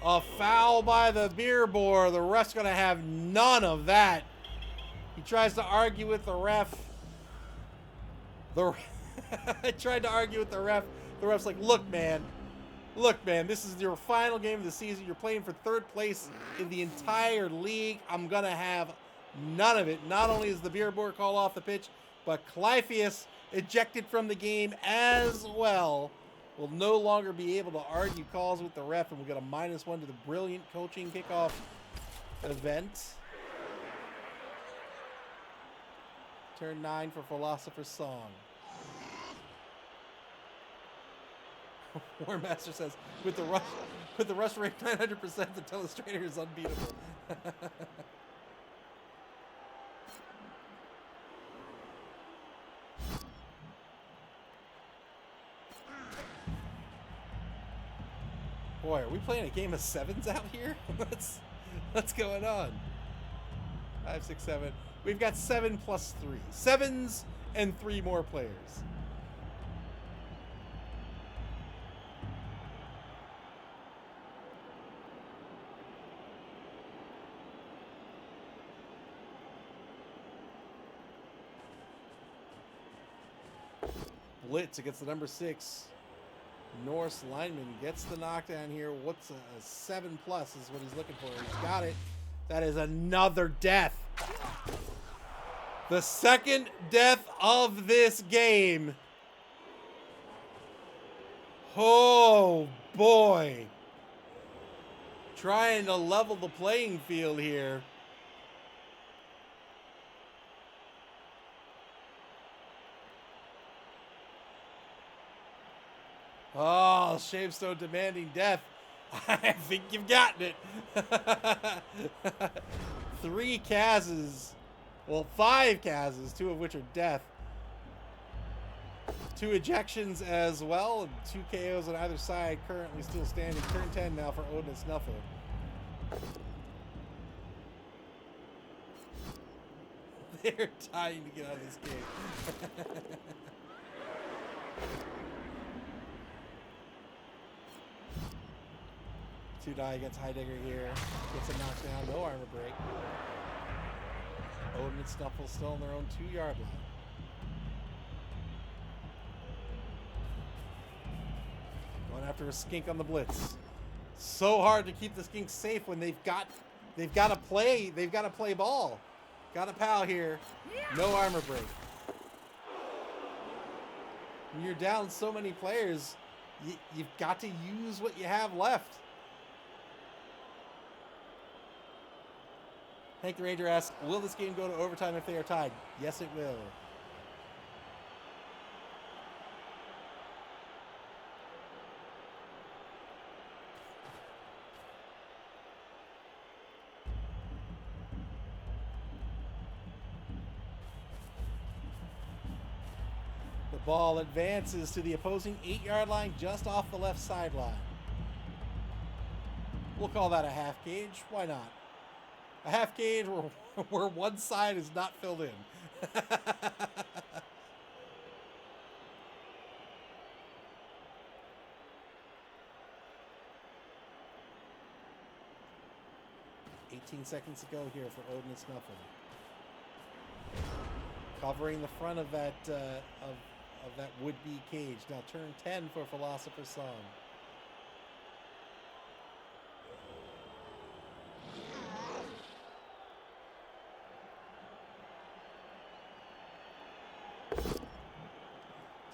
Speaker 1: A foul by the beer boar. The ref's going to have none of that. He tries to argue with the ref. I tried to argue with the ref. The ref's like, look, man, this is your final game of the season. You're playing for 3rd place in the entire league. I'm going to have none of it. Not only is the beer boar called off the pitch, but Clypheus ejected from the game as well. Will no longer be able to argue calls with the ref, and we'll get a -1 to the brilliant coaching kickoff event. Turn 9 for Philosopher's Song. War Master says, with the rush rate 900%, the Telestrator is unbeatable. Boy, are we playing a game of sevens out here? What's going on? 5, 6, 7. We've got 7 plus 3. Sevens and 3 more players. Blitz against the number 6. Norse lineman gets the knockdown here. What's a 7 plus is what he's looking for. He's got it. That is another death. The second death of this game. Oh boy. Trying to level the playing field here. Oh, Shavestone demanding death. I think you've gotten it. 3 Kazes. Well, 5 Kazes, 2 of which are death. 2 ejections as well, and 2 KOs on either side currently still standing. Turn 10 now for Odin and Nuffle. They're dying to get out of this game. Two die against Heidegger here. Gets a knockdown, no armor break. Odin and Snuffle still in their own 2-yard line. Going after a skink on the blitz. So hard to keep the skink safe when they've got to play ball. Got a pal here. No armor break. When you're down so many players, you've got to use what you have left. Hank the Ranger asks, will this game go to overtime if they are tied? Yes, it will. The ball advances to the opposing 8-yard line just off the left sideline. We'll call that a half gauge. Why not? A half gauge where one side is not filled in. 18 seconds to go here for Odin and Snuffle. Covering the front of that of that would-be cage. Now turn 10 for Philosopher's Song.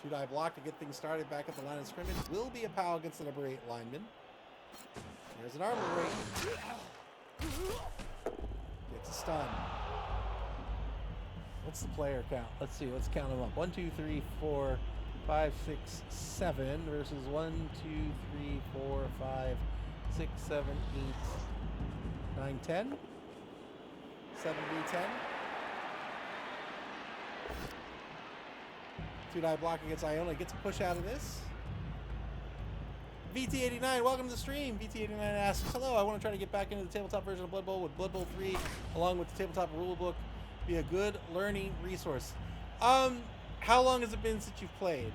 Speaker 1: Two-die block to get things started back at the line of scrimmage. Will be a POW against the number 8 lineman. There's an armor break. Gets a stun. What's the player count? Let's see. Let's count them up. 1, 2, 3, 4, 5, 6, 7 versus 1, 2, 3, 4, 5, 6, 7, 8, 9, 10. 7v10. Two-die block against Iona. Gets a push out of this. VT89, welcome to the stream. VT89 asks, hello, I want to try to get back into the tabletop version of Blood Bowl. Would Blood Bowl 3, along with the tabletop rulebook, be a good learning resource? How long has it been since you've played?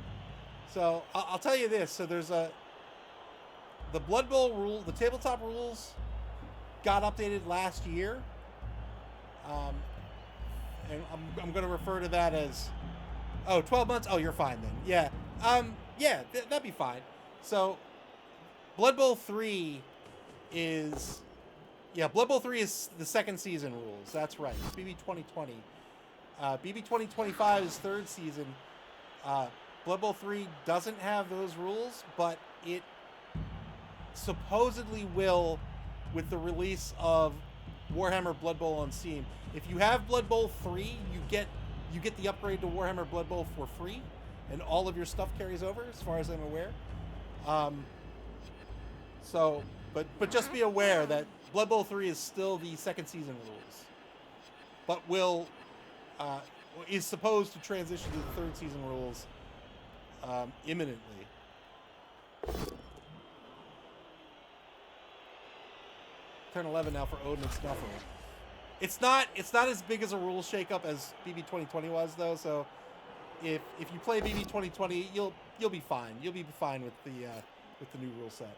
Speaker 1: So, I'll tell you this. So, there's the Blood Bowl rule, the tabletop rules got updated last year. And I'm going to refer to that as... Oh, 12 months? Oh, you're fine then. Yeah. Yeah, that'd be fine. So, Blood Bowl 3 is... Yeah, Blood Bowl 3 is the second season rules. That's right. It's BB 2020. BB 2025 is third season. Blood Bowl 3 doesn't have those rules, but it supposedly will with the release of Warhammer Blood Bowl on Steam. If you have Blood Bowl 3, you get the upgrade to Warhammer Blood Bowl for free, and all of your stuff carries over, as far as I'm aware. But just be aware that Blood Bowl 3 is still the second season rules, but is supposed to transition to the third season rules imminently. turn 11 now for Odin and Snuffle. It's not as big as a rule shakeup as BB 2020 was though. So if you play BB 2020, you'll be fine. You'll be fine with the new rule set.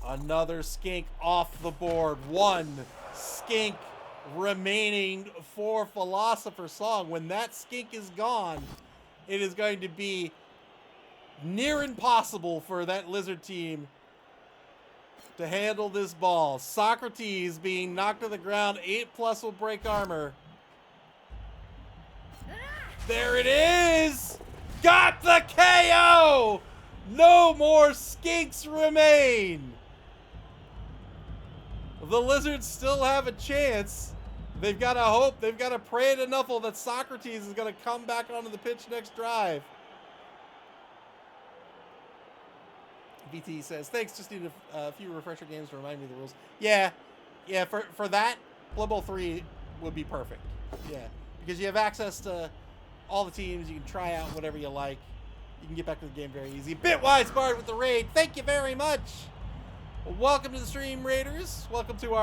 Speaker 1: Another skink off the board. One skink remaining for Philosopher's Song. When that skink is gone, it is going to be near impossible for that lizard team to handle this ball. Socrates being knocked to the ground. 8+ will break armor. There it is! Got the KO! No more skinks remain. The Lizards still have a chance. They've got to hope. They've got to pray to Nuffle that Socrates is going to come back onto the pitch next drive. BT says, thanks, just need a few refresher games to remind me of the rules. Yeah, for that, Blood Bowl 3 would be perfect. Yeah, because you have access to all the teams. You can try out whatever you like. You can get back to the game very easy. Bitwise Bard with the raid. Thank you very much. Welcome to the stream, Raiders. Welcome to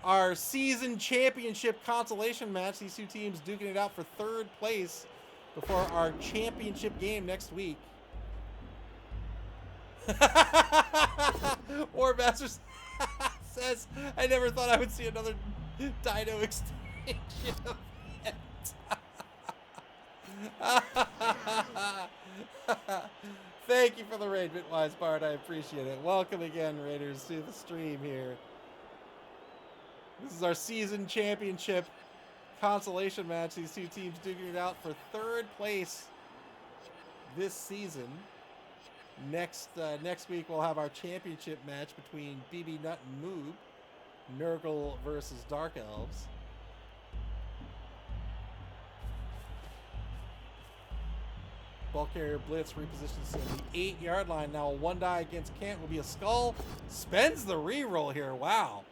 Speaker 1: our season championship consolation match. These two teams duking it out for 3rd place before our championship game next week. Warmaster says, I never thought I would see another Dino extinction event. Thank you for the raid, Bitwise Bard. I appreciate it. Welcome again, Raiders, to the stream here. This is our season championship consolation match. These two teams duking it out for 3rd place this season. Next week, we'll have our championship match between BB Nut and Moob. Nurgle versus Dark Elves. Ball carrier blitz repositions to the 8-yard line. Now a 1 die against Kant will be a skull. Spends the reroll here. Wow.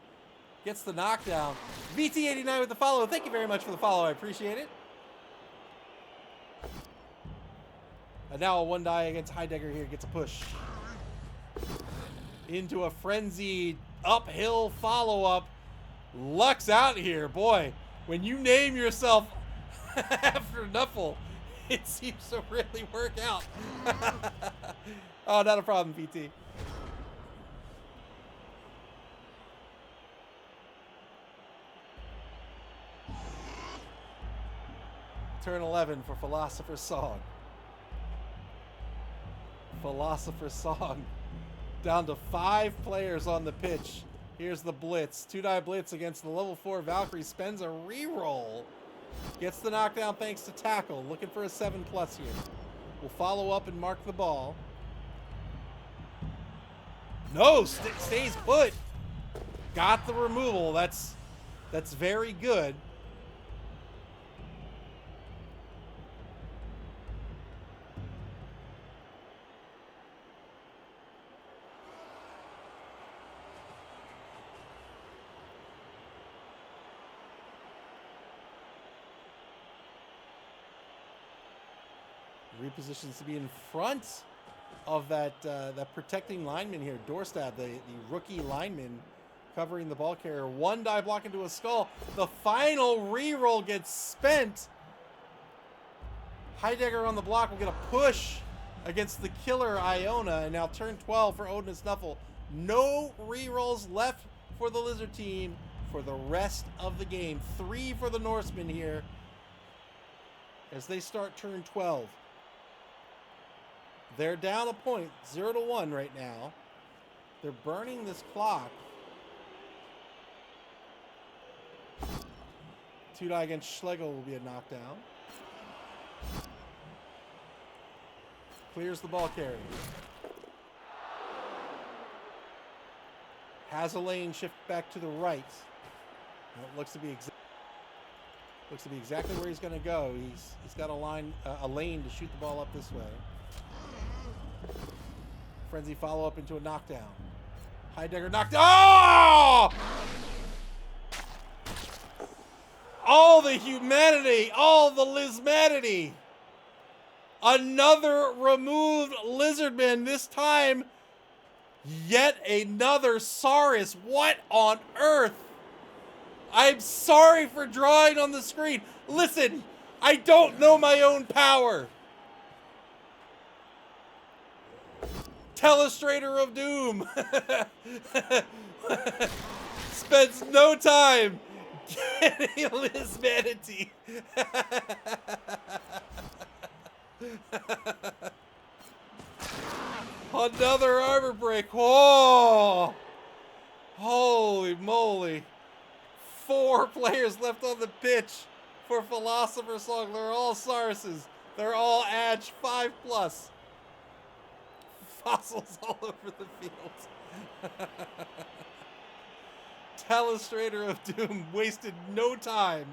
Speaker 1: Gets the knockdown. VT89 with the follow. Thank you very much for the follow. I appreciate it. And now a 1 die against Heidegger here. Gets a push. Into a frenzied uphill follow-up. Luck's out here. Boy, when you name yourself after Nuffle, it seems to really work out. Oh, not a problem, VT. Turn 11 for Philosopher's Song. Philosopher's Song. Down to 5 players on the pitch. Here's the blitz. 2-die blitz against the level 4 Valkyrie. Spends a reroll. Gets the knockdown thanks to tackle. Looking for a 7+ here. We'll follow up and mark the ball. No, stays put. Got the removal. That's very good. Repositions to be in front of that protecting lineman here. Dorstab, the rookie lineman covering the ball carrier. 1 die block into a skull. The final reroll gets spent. Heidegger on the block will get a push against the killer Iona. And now turn 12 for Odin and Snuffle. No rerolls left for the Lizard team for the rest of the game. 3 for the Norsemen here as they start turn 12. They're down a point, 0-1 right now. They're burning this clock. 2 die against Schlegel will be a knockdown. Clears the ball carrier. Has a lane shift back to the right. And it looks to be exactly where he's going to go. He's got a lane to shoot the ball up this way. Frenzy follow up into a knockdown. Heidegger knocked. Oh! All the humanity, all the Lizmanity. Another removed Lizardman, this time yet another Saurus. What on earth? I'm sorry for drawing on the screen. Listen, I don't know my own power. Telestrator of Doom spends no time getting Lizmanity. Another armor break. Whoa! Holy moly. 4 players left on the pitch for Philosopher's Song. They're all Sauruses. They're all Edge 5+. Fossils all over the field. Telestrator of Doom wasted no time.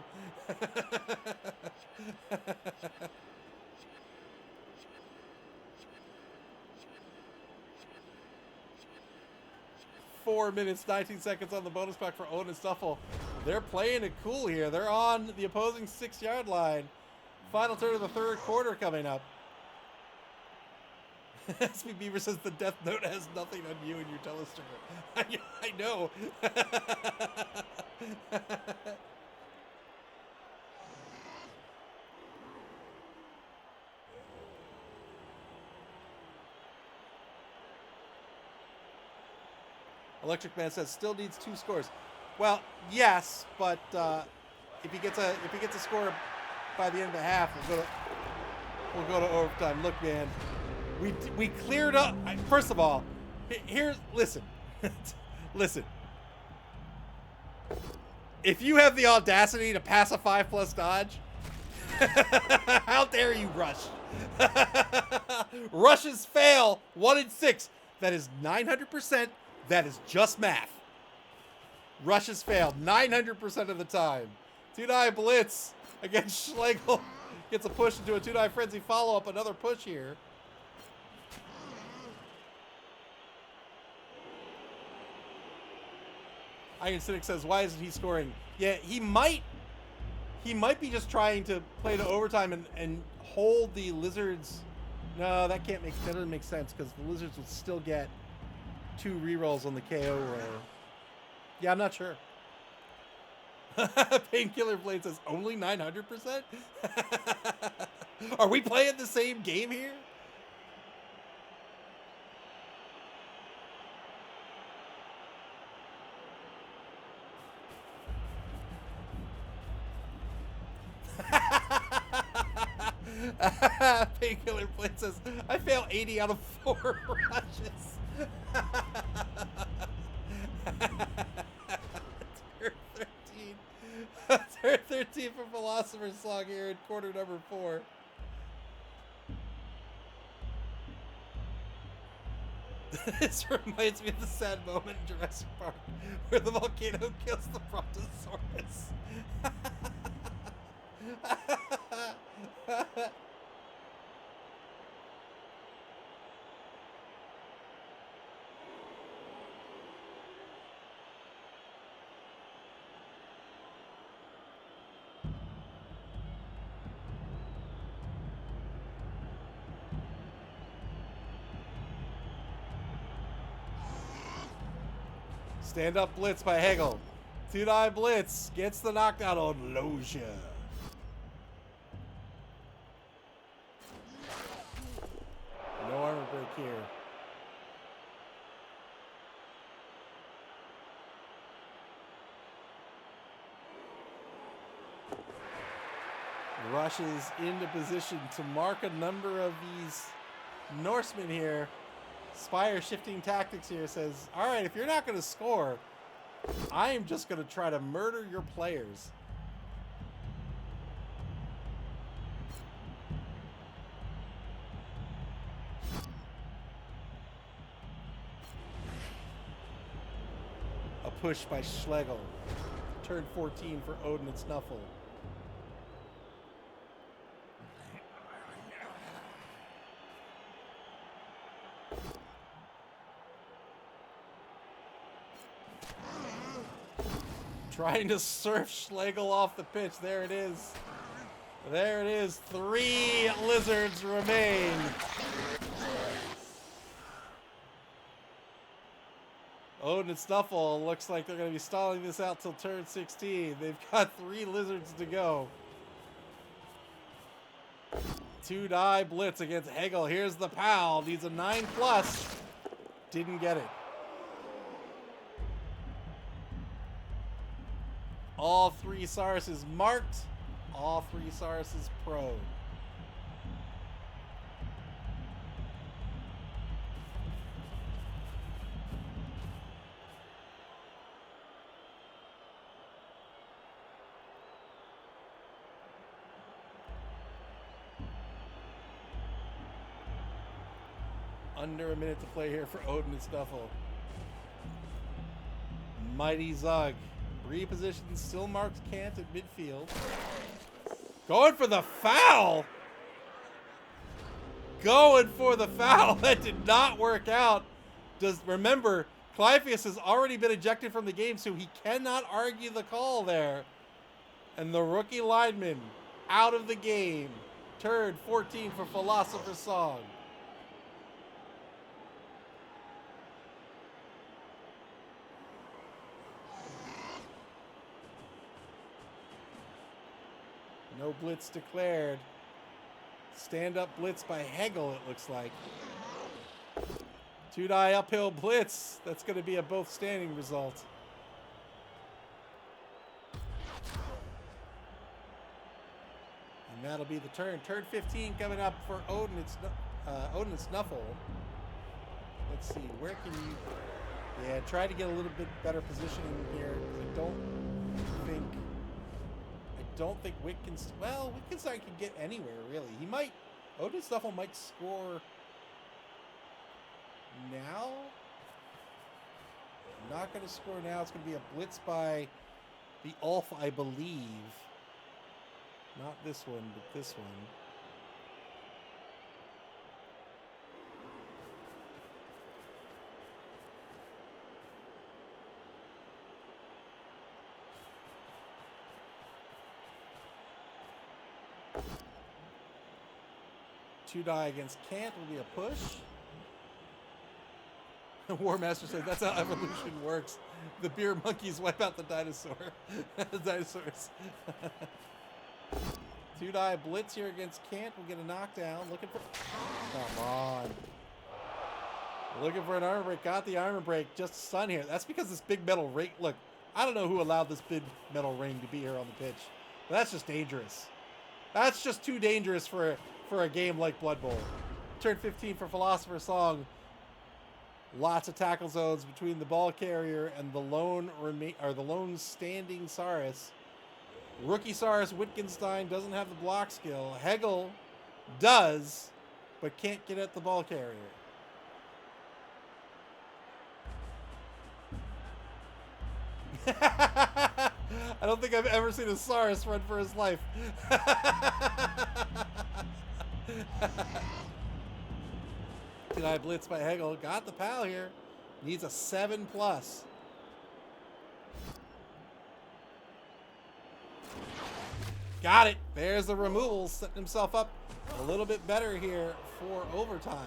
Speaker 1: Four minutes, 19 seconds on the bonus pack for Owen and Nuffle. They're playing it cool here. They're on the opposing 6-yard line. Final turn of the third quarter coming up. SB Beaver says the Death Note has nothing on you and your telestrator. I know. Electric Man says still needs 2 scores. Well, yes, but if he gets a score by the end of the half, we'll go to overtime. Look, man, we cleared up. First of all, listen, listen. If you have the audacity to pass a 5+ dodge, how dare you rush? Rushes fail 1 in 6. That is 900%. That is just math. Rushes failed 900% of the time. 2-9 blitz against Schlegel. Gets a push into a 2-9 frenzy follow-up. Another push here. Iron Cynic says, why isn't he scoring? Yeah, he might be just trying to play to overtime and hold the Lizards. No, that doesn't make sense because the Lizards would still get 2 rerolls on the KO roll. Yeah, I'm not sure. Painkiller Blade says only 900%? Are we playing the same game here? Painkiller Blade says I fail 80 out of 4 rushes. Turn 13 for Philosopher's Song here in quarter number 4. This reminds me of the sad moment in Jurassic Park where the volcano kills the Brontosaurus. Stand up blitz by Hegel. 2-9 blitz gets the knockdown on Loja. No armor break here. Rushes into position to mark a number of these Norsemen here. Spire shifting tactics here says, all right, if you're not going to score, I am just going to try to murder your players. A push by Schlegel. Turn 14 for Odin and Nuffle. Trying to surf Schlegel off the pitch. There it is. There it is. 3 lizards remain. Odin and Snuffle looks like they're going to be stalling this out till turn 16. They've got 3 lizards to go. 2-die blitz against Hegel. Here's the pal. Needs a 9+. Didn't get it. All 3 Sauruses marked. All 3 Sauruses prone. Under a minute to play here for Odin and Snuffle. Mighty Zug. Repositions, still marks Kant at midfield. Going for the foul! Going for the foul. That did not work out. Remember, Clypheus has already been ejected from the game, so he cannot argue the call there. And the rookie lineman out of the game. Turn 14 for Philosopher's Song. No blitz declared. Stand-up blitz by Hegel, it looks like. 2-die uphill blitz. That's going to be a both standing result. And that'll be the turn. Turn 15 coming up for Odin and Snuffle. Let's see, where can you... Yeah, try to get a little bit better positioning here. I don't think Wittgenstein... Well, Wittgenstein can get anywhere, really. He might... Odin Snuffle might score... now? Not going to score now. It's going to be a blitz by the Ulf, I believe. Not this one, but this one. Two-die against Kant will be a push. War Master says that's how evolution works. The beer monkeys wipe out the dinosaur. The dinosaurs. Two-die blitz here against Kant. We'll get a knockdown. Looking for... Come on. Looking for an armor break. Got the armor break. Just stun here. That's because this big metal ring... Look, I don't know who allowed this big metal ring to be here on the pitch. But that's just dangerous. That's just too dangerous for a game like Blood Bowl. Turn 15 for Philosopher's Song. Lots of tackle zones between the ball carrier and the lone standing Saurus. Rookie Saurus Wittgenstein doesn't have the block skill. Hegel does, but can't get at the ball carrier. I don't think I've ever seen a Saurus run for his life. Two-die blitz by Hegel. Got the pal here. Needs a 7+. Got it. There's the removal. Setting himself up a little bit better here for overtime.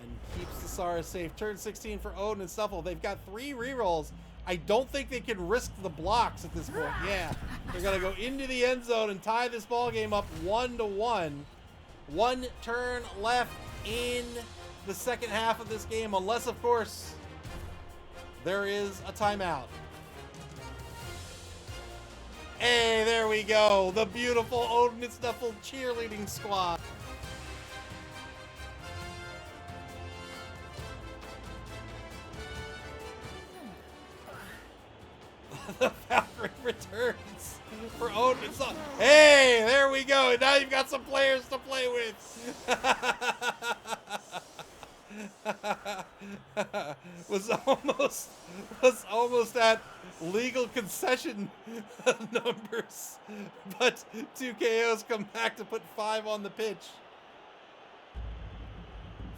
Speaker 1: And keeps the Saurus safe. Turn 16 for Odin and Snuffle. They've got 3 rerolls. I don't think they can risk the blocks at this point. Yeah. They're going to go into the end zone and tie this ball game up 1-1. 1 turn left in the second half of this game, unless, of course, there is a timeout. Hey, there we go. The beautiful Odin and Snuffle cheerleading squad. The Valkyrie returns for Odin and Snuffle. Hey, there we go. Now you've got some players to play with. was almost at legal concession numbers, but 2 KOs come back to put 5 on the pitch.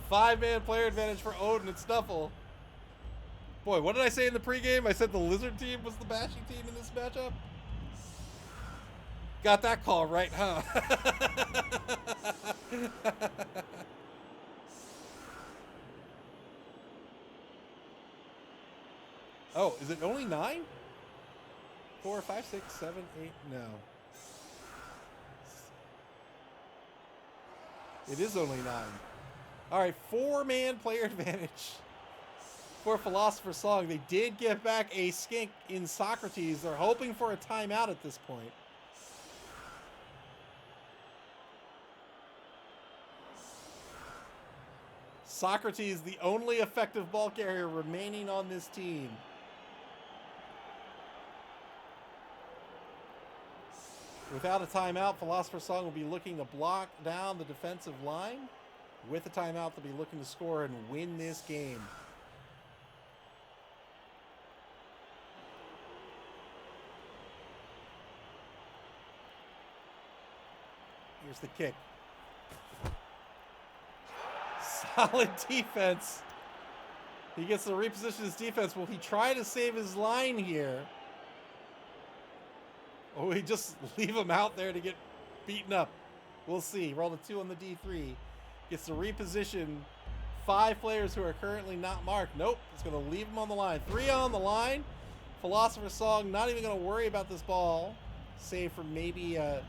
Speaker 1: 5-man player advantage for Odin and Snuffle. Boy, what did I say in the pregame? I said the Lizard team was the bashing team in this matchup. Got that call right, huh? Oh, is it only 9? 4, 5, 6, 7, 8. No. It is only 9. All right, 4-man player advantage for Philosopher's Song. They did get back a skink in Socrates. They're hoping for a timeout at this point. Socrates, the only effective ball carrier remaining on this team. Without a timeout, Philosopher's Song will be looking to block down the defensive line. With a timeout, they'll be looking to score and win this game. Here's the kick. Solid defense. He gets to reposition his defense. Will he try to save his line here? Or will he just leave him out there to get beaten up? We'll see. Roll a 2 on the D3. Gets to reposition 5 players who are currently not marked. Nope. It's going to leave him on the line. 3 on the line. Philosopher's Song not even going to worry about this ball. Save for maybe a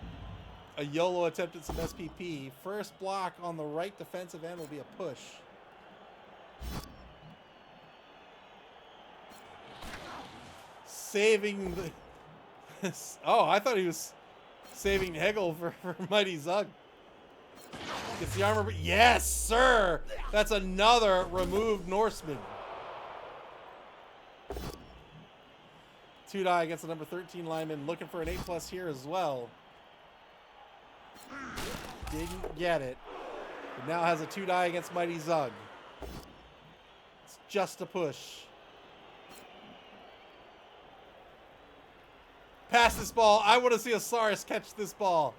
Speaker 1: YOLO attempt at some SPP. First block on the right defensive end will be a push. Saving the... Oh, I thought he was saving Hegel for Mighty Zug. Gets the armor... Yes, sir! That's another removed Norseman. 2 die against the number 13 lineman. Looking for an 8+ here as well. Didn't get it. But now has a 2 die against Mighty Zug. It's just a push. Pass this ball. I want to see Osiris catch this ball.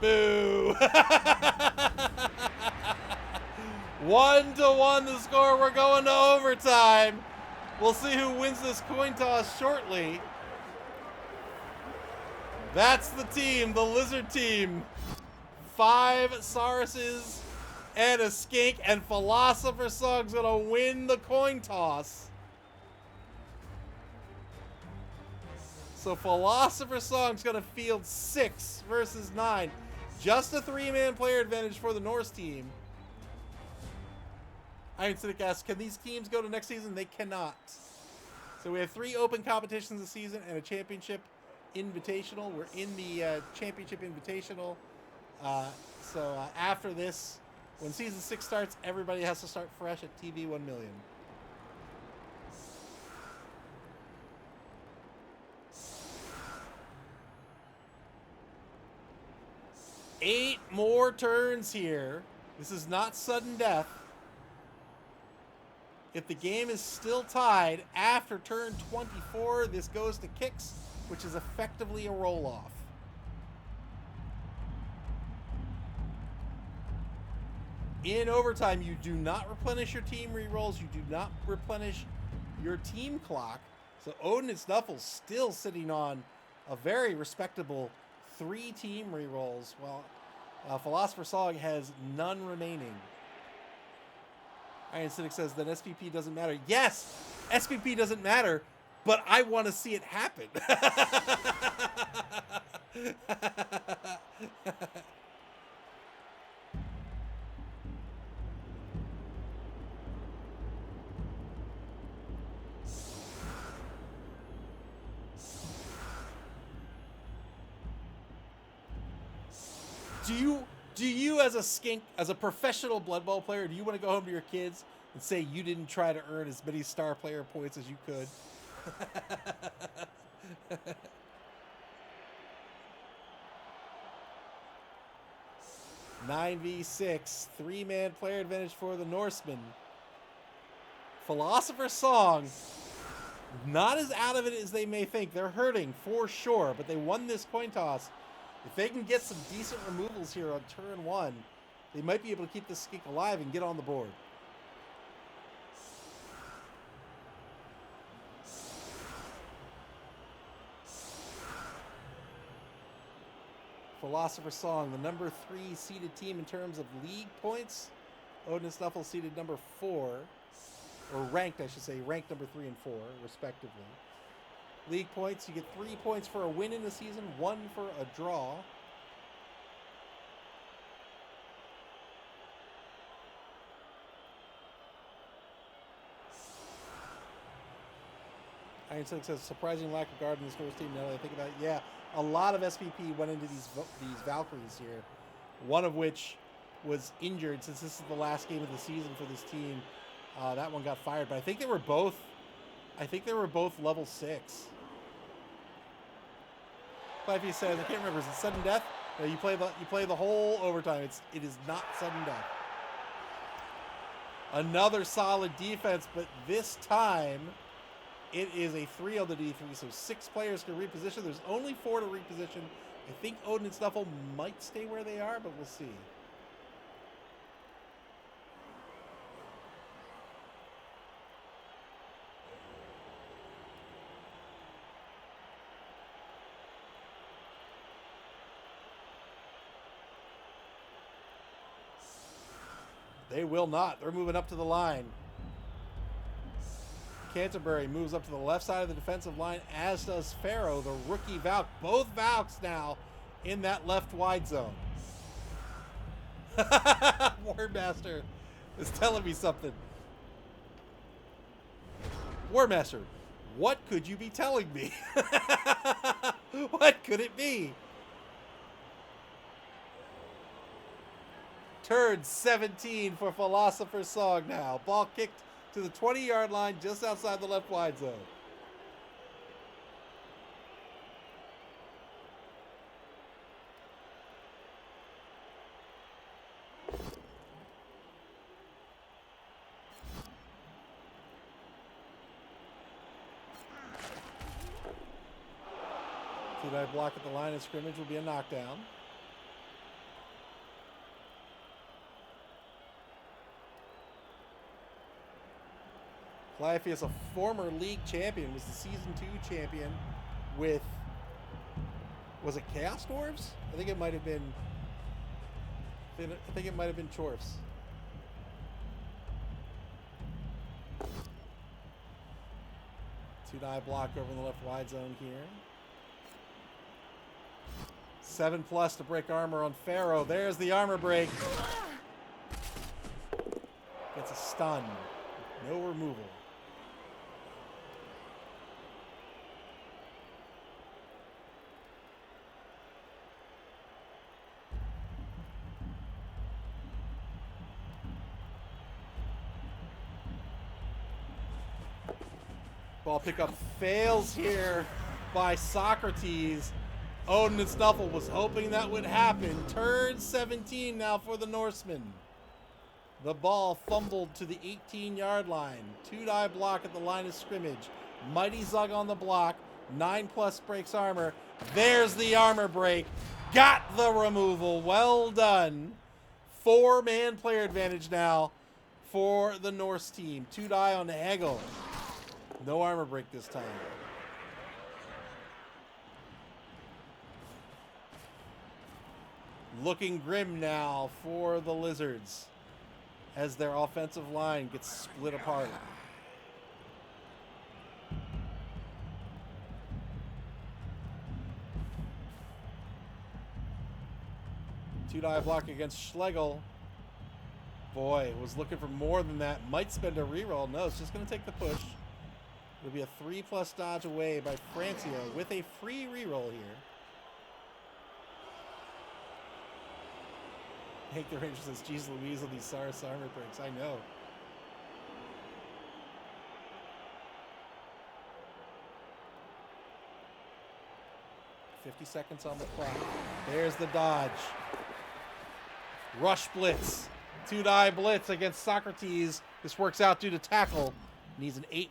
Speaker 1: Boo. 1-1 the score. We're going to overtime. We'll see who wins this coin toss shortly. That's the team, the Lizard team. 5 Sauruses and a skink, and Philosopher's Song's gonna win the coin toss. So Philosopher's Song's gonna field 6 versus 9. Just a 3-man player advantage for the Norse team. Iron Cynic asks, can these teams go to next season? They cannot. So we have 3 open competitions this season and a championship invitational. We're in the championship invitational. So after this, when season 6 starts, everybody has to start fresh at TV 1 million. Eight more turns here. This is not sudden death. If the game is still tied after turn 24, this goes to kicks, which is effectively a roll-off. In overtime, you do not replenish your team rerolls. You do not replenish your team clock. So Odin and Nuffle still sitting on a very respectable 3 team rerolls, while Philosopher's Song has none remaining. Iron Cynic says that SPP doesn't matter. Yes, SPP doesn't matter, but I want to see it happen. Do you as a skink, as a professional Blood Bowl player, do you want to go home to your kids and say you didn't try to earn as many star player points as you could? 9v6, 3-man player advantage for the Norsemen. Philosopher's Song, not as out of it as they may think. They're hurting for sure, but they won this coin toss. If they can get some decent removals here on turn 1, they might be able to keep this skink alive and get on the board. Philosopher's Song, the number 3 seeded team in terms of league points. Odin and Nuffle seeded number 4, or ranked, I should say, ranked number 3 and 4, respectively. League points, you get 3 points for a win in the season, 1 for a draw. Iron Silk says, surprising lack of guard in this Norse team. Now that I think about it, yeah, a lot of SVP went into these Valkyries here, one of which was injured since this is the last game of the season for this team. That one got fired, but I think they were both level 6. Cliffy says, I can't remember, is it sudden death? No, you play the whole overtime. It is not sudden death. Another solid defense, but this time it is a 3 on the D3, so 6 players can reposition. There's only 4 to reposition. I think Odin and Nuffle might stay where they are, but we'll see. They will not. They're moving up to the line. Canterbury moves up to the left side of the defensive line, as does Pharaoh, the rookie Valk. Both Valks now in that left wide zone. Warmaster is telling me something. Warmaster, what could you be telling me? What could it be? Turn 17 for Philosopher's Song now. Ball kicked to the 20-yard line just outside the left wide zone. Two-die block at the line of scrimmage will be a knockdown. Calliope is a former league champion, was the season 2 champion with, was it Chaos Dwarves? I think it might have been Chorfs. Two-die block over in the left wide zone here. 7+ to break armor on Pharaoh. There's the armor break. Gets a stun. No removal. Ball pickup fails here by Socrates. Odin and Nuffle was hoping that would happen. Turn 17 now for the Norsemen. The ball fumbled to the 18-yard line. Two-die block at the line of scrimmage. Mighty Zug on the block. 9+ breaks armor. There's the armor break. Got the removal. Well done. 4-man player advantage now for the Norse team. Two-die on Hegel. No armor break this time. Looking grim now for the Lizards as their offensive line gets split apart. Two-die block against Schlegel. Boy, was looking for more than that. Might spend a reroll. No, it's just going to take the push. It'll be a 3+ dodge away by Francia with a free reroll here. Hank the Ranger says, geez Louise on these Saurus armor breaks. I know. $50 seconds on the clock. There's the dodge. Rush blitz. Two-die blitz against Socrates. This works out due to tackle. Needs an 8+.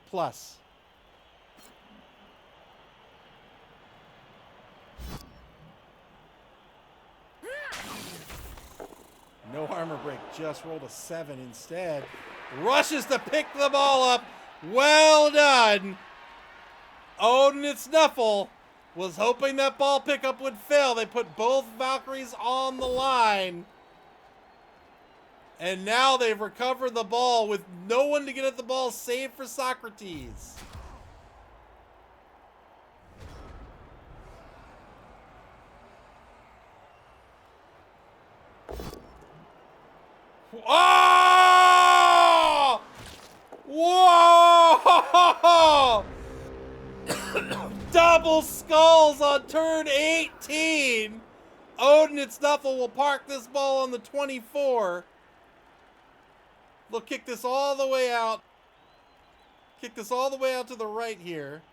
Speaker 1: No armor break, just rolled a 7 instead. Rushes to pick the ball up. Well done. Odin, it's Nuffle. Was hoping that ball pickup would fail. They put both Valkyries on the line. And now they've recovered the ball with no one to get at the ball save for Socrates. Oh! Whoa! Double skulls on turn 18. Odin, it's Nuffle, will park this ball on the 24. They'll kick this all the way out. Kick this all the way out to the right here.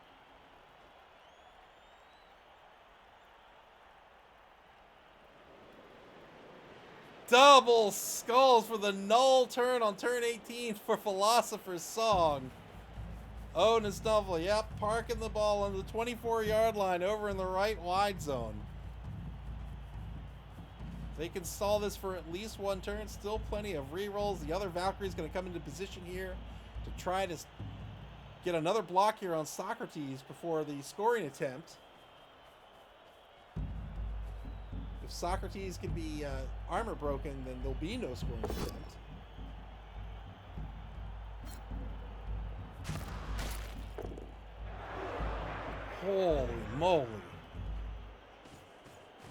Speaker 1: Double skulls for the null turn on turn 18 for Philosopher's Song. Odin and Nuffle, yep, parking the ball on the 24-yard line over in the right wide zone. They can stall this for at least one turn. Still plenty of rerolls. The other Valkyrie's going to come into position here to try to get another block here on Socrates before the scoring attempt. If Socrates can be armor broken, then there'll be no scoring attempt. Holy moly.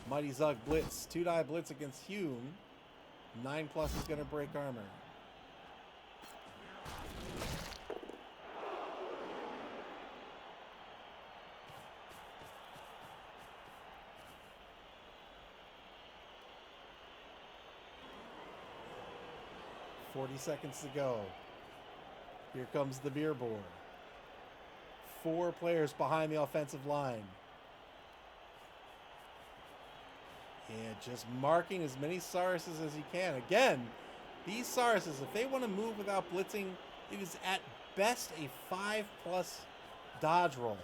Speaker 1: Mighty Zug Blitz. 2-die Blitz against Hume. 9+ is going to break armor. Seconds to go. Here comes the beer board. 4 players behind the offensive line. And just marking as many Sauruses as you can. Again, these Sauruses, if they want to move without blitzing, it is at best a 5+ dodge roll.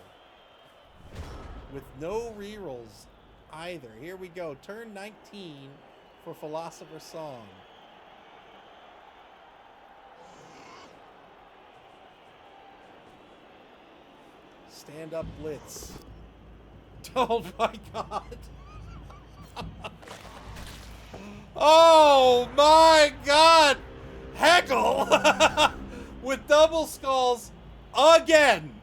Speaker 1: With no rerolls either. Here we go. Turn 19 for Philosopher's Song. Stand up blitz. Oh my god. Oh my god. Heckle with double skulls again.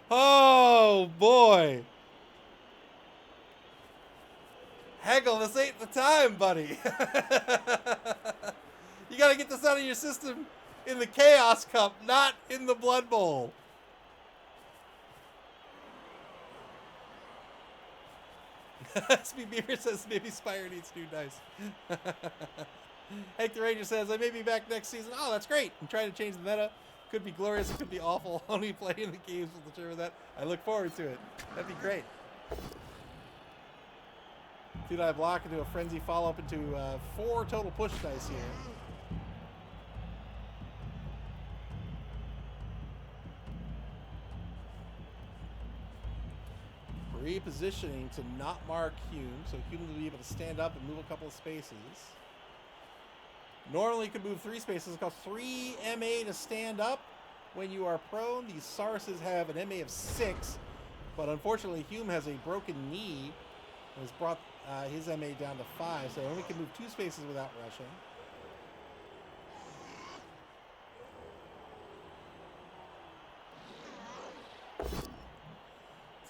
Speaker 1: Oh boy. Heckle, this ain't the time, buddy. You gotta get this out of your system in the Chaos Cup, not in the Blood Bowl. SB Beaver says maybe Spire needs new dice. Hank the Ranger says, I may be back next season. Oh, that's great. I'm trying to change the meta. Could be glorious, it could be awful. Only playing the games will determine that. I look forward to it. That'd be great. 2-die block into a frenzy follow-up into 4 total push dice here. Repositioning to not mark Hume, so Hume will be able to stand up and move a couple of spaces. Normally you could move 3 spaces. It's called 3 MA to stand up when you are prone. These Sauruses have an MA of 6, but unfortunately Hume has a broken knee and has brought his MA down to 5, so only can move 2 spaces without rushing.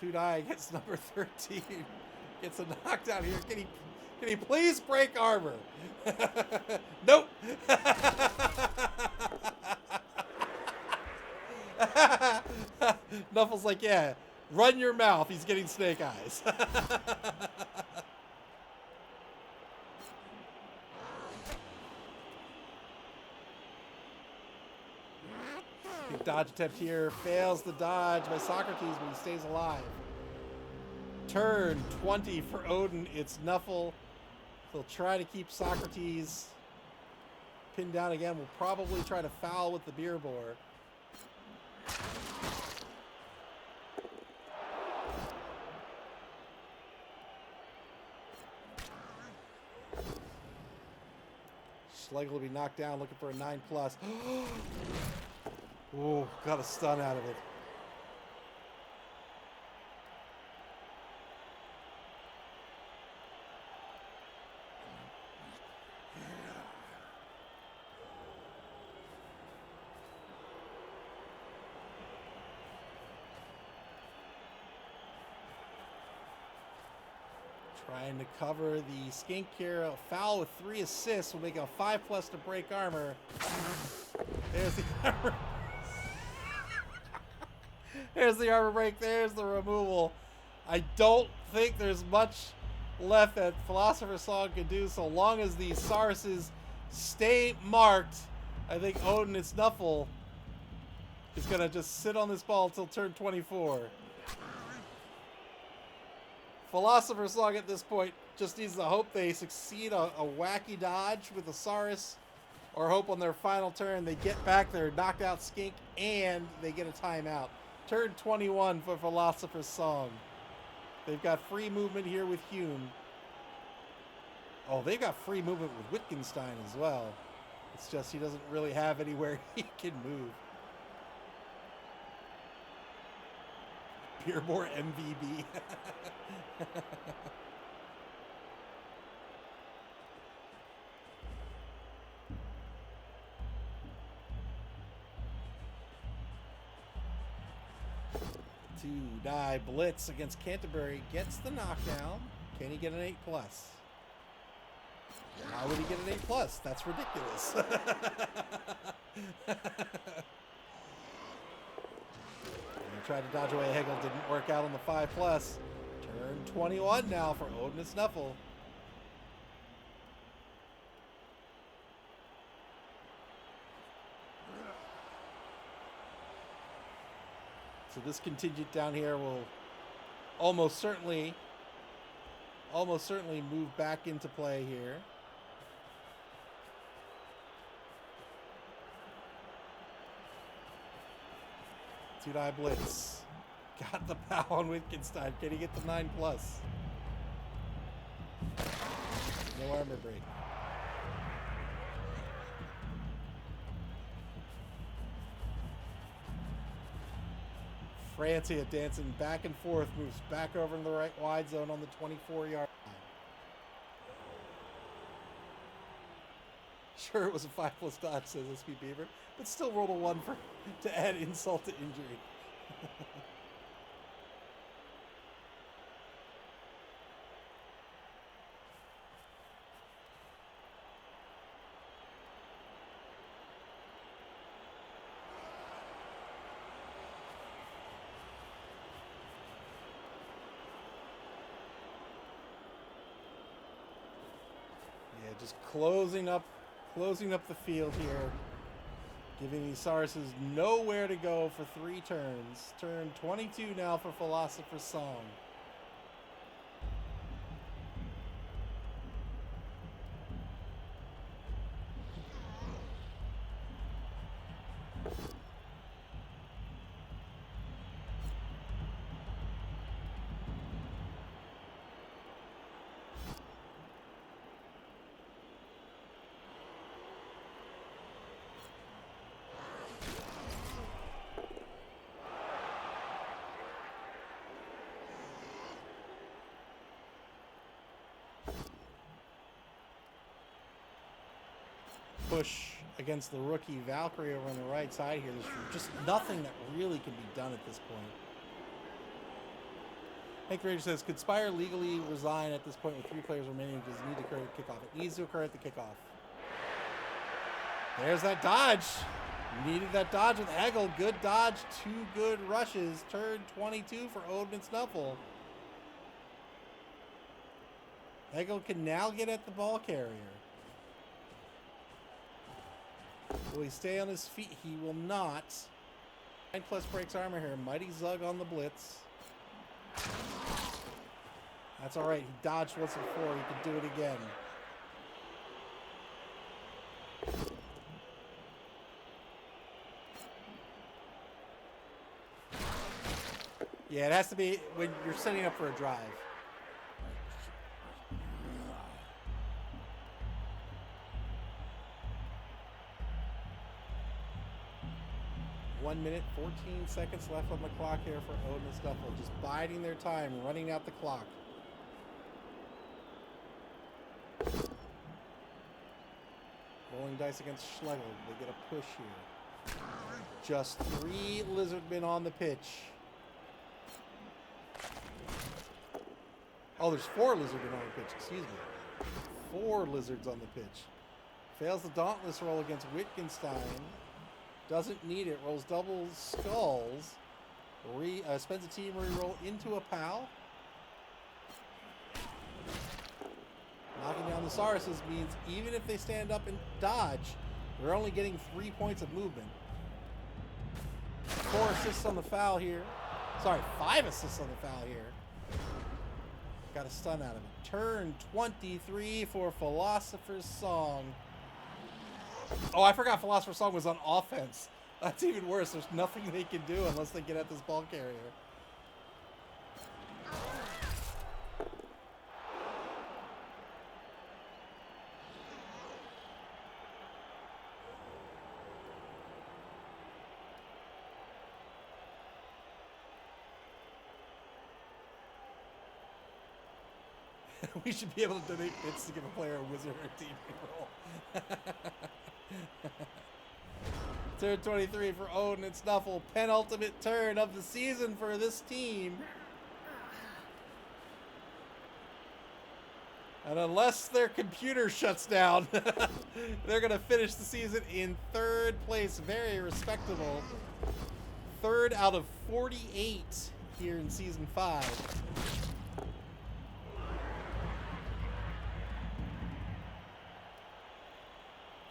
Speaker 1: Two-die gets number 13. Gets a knockdown here. Can he please break armor? Nope. Nuffle's like, yeah, run your mouth. He's getting snake eyes. Dodge attempt here, fails the dodge by Socrates, but he stays alive. Turn 20 for Odin. It's Nuffle. He'll try to keep Socrates pinned down again. We'll probably try to foul with the beer board. Schlegel will be knocked down, looking for a 9+. Oh, got a stun out of it. Trying to cover the skink here. A foul with 3 assists will make a 5+ to break armor. There's the armor. There's the armor break. There's the removal. I don't think there's much left that Philosopher's Song can do so long as the Sarses stay marked. I think Odin and Nuffle is going to just sit on this ball until turn 24. Philosopher's Song at this point just needs to hope they succeed a wacky dodge with the Saurus, or hope on their final turn they get back their knocked out skink and they get a timeout. Turn 21 for Philosopher's Song. They've got free movement here with Hume. Oh, they've got free movement with Wittgenstein as well. It's just he doesn't really have anywhere he can move. Beermore MVB. Two-die blitz against Canterbury. Gets the knockdown. Can he get an 8+? Why would he get an 8+? That's ridiculous. Tried to dodge away Hegel, didn't work out on the 5+. Turn 21 now for Odin and Nuffle. So this contingent down here will almost certainly move back into play here. Two-die blitz. Got the pow on Wittgenstein. Can he get the 9+? No armor break. Francia dancing back and forth, moves back over in the right wide zone on the 24-yard line. Sure, it was a 5+ dodge, says SP Beaver, but still rolled a 1 to add insult to injury. Yeah, just closing up the field here, giving the Sarses nowhere to go for 3 turns. Turn 22 now for Philosopher's Song. Push against the rookie Valkyrie over on the right side here. There's just nothing that really can be done at this point. Hank Rager says, could Spire legally resign at this point with 3 players remaining? Does it need to occur at kickoff? It needs to occur at the kickoff. There's that dodge. Needed that dodge with Hegel. Good dodge. 2 good rushes. Turn 22 for Odin and Nuffle. Hegel can now get at the ball carrier. Will he stay on his feet? He will not. 9+ breaks armor here. Mighty Zug on the blitz. That's all right. He dodged once before. He can do it again. Yeah, it has to be when you're setting up for a drive. 1 minute, 14 seconds left on the clock here for Odin and Nuffle. Just biding their time, running out the clock. Rolling dice against Schlegel. They get a push here. Just 3 Lizardmen on the pitch. Oh, there's 4 Lizardmen on the pitch. Excuse me. 4 Lizards on the pitch. Fails the Dauntless roll against Wittgenstein. Doesn't need it. Rolls double skulls. Spends a team reroll into a POW. Knocking down the Sauruses means even if they stand up and dodge, they're only getting 3 points of movement. 4 assists on the foul here. Sorry, 5 assists on the foul here. Got a stun out of it. Turn 23 for Philosopher's Song. Oh, I forgot Philosopher's Song was on offense. That's even worse. There's nothing they can do unless they get at this ball carrier. We should be able to donate bits to give a player a wizard or team roll. Turn 23 for Odin and Nuffle. Penultimate turn of the season for this team. And unless their computer shuts down, they're going to finish the season in 3rd place. Very respectable. 3rd out of 48 here in Season 5.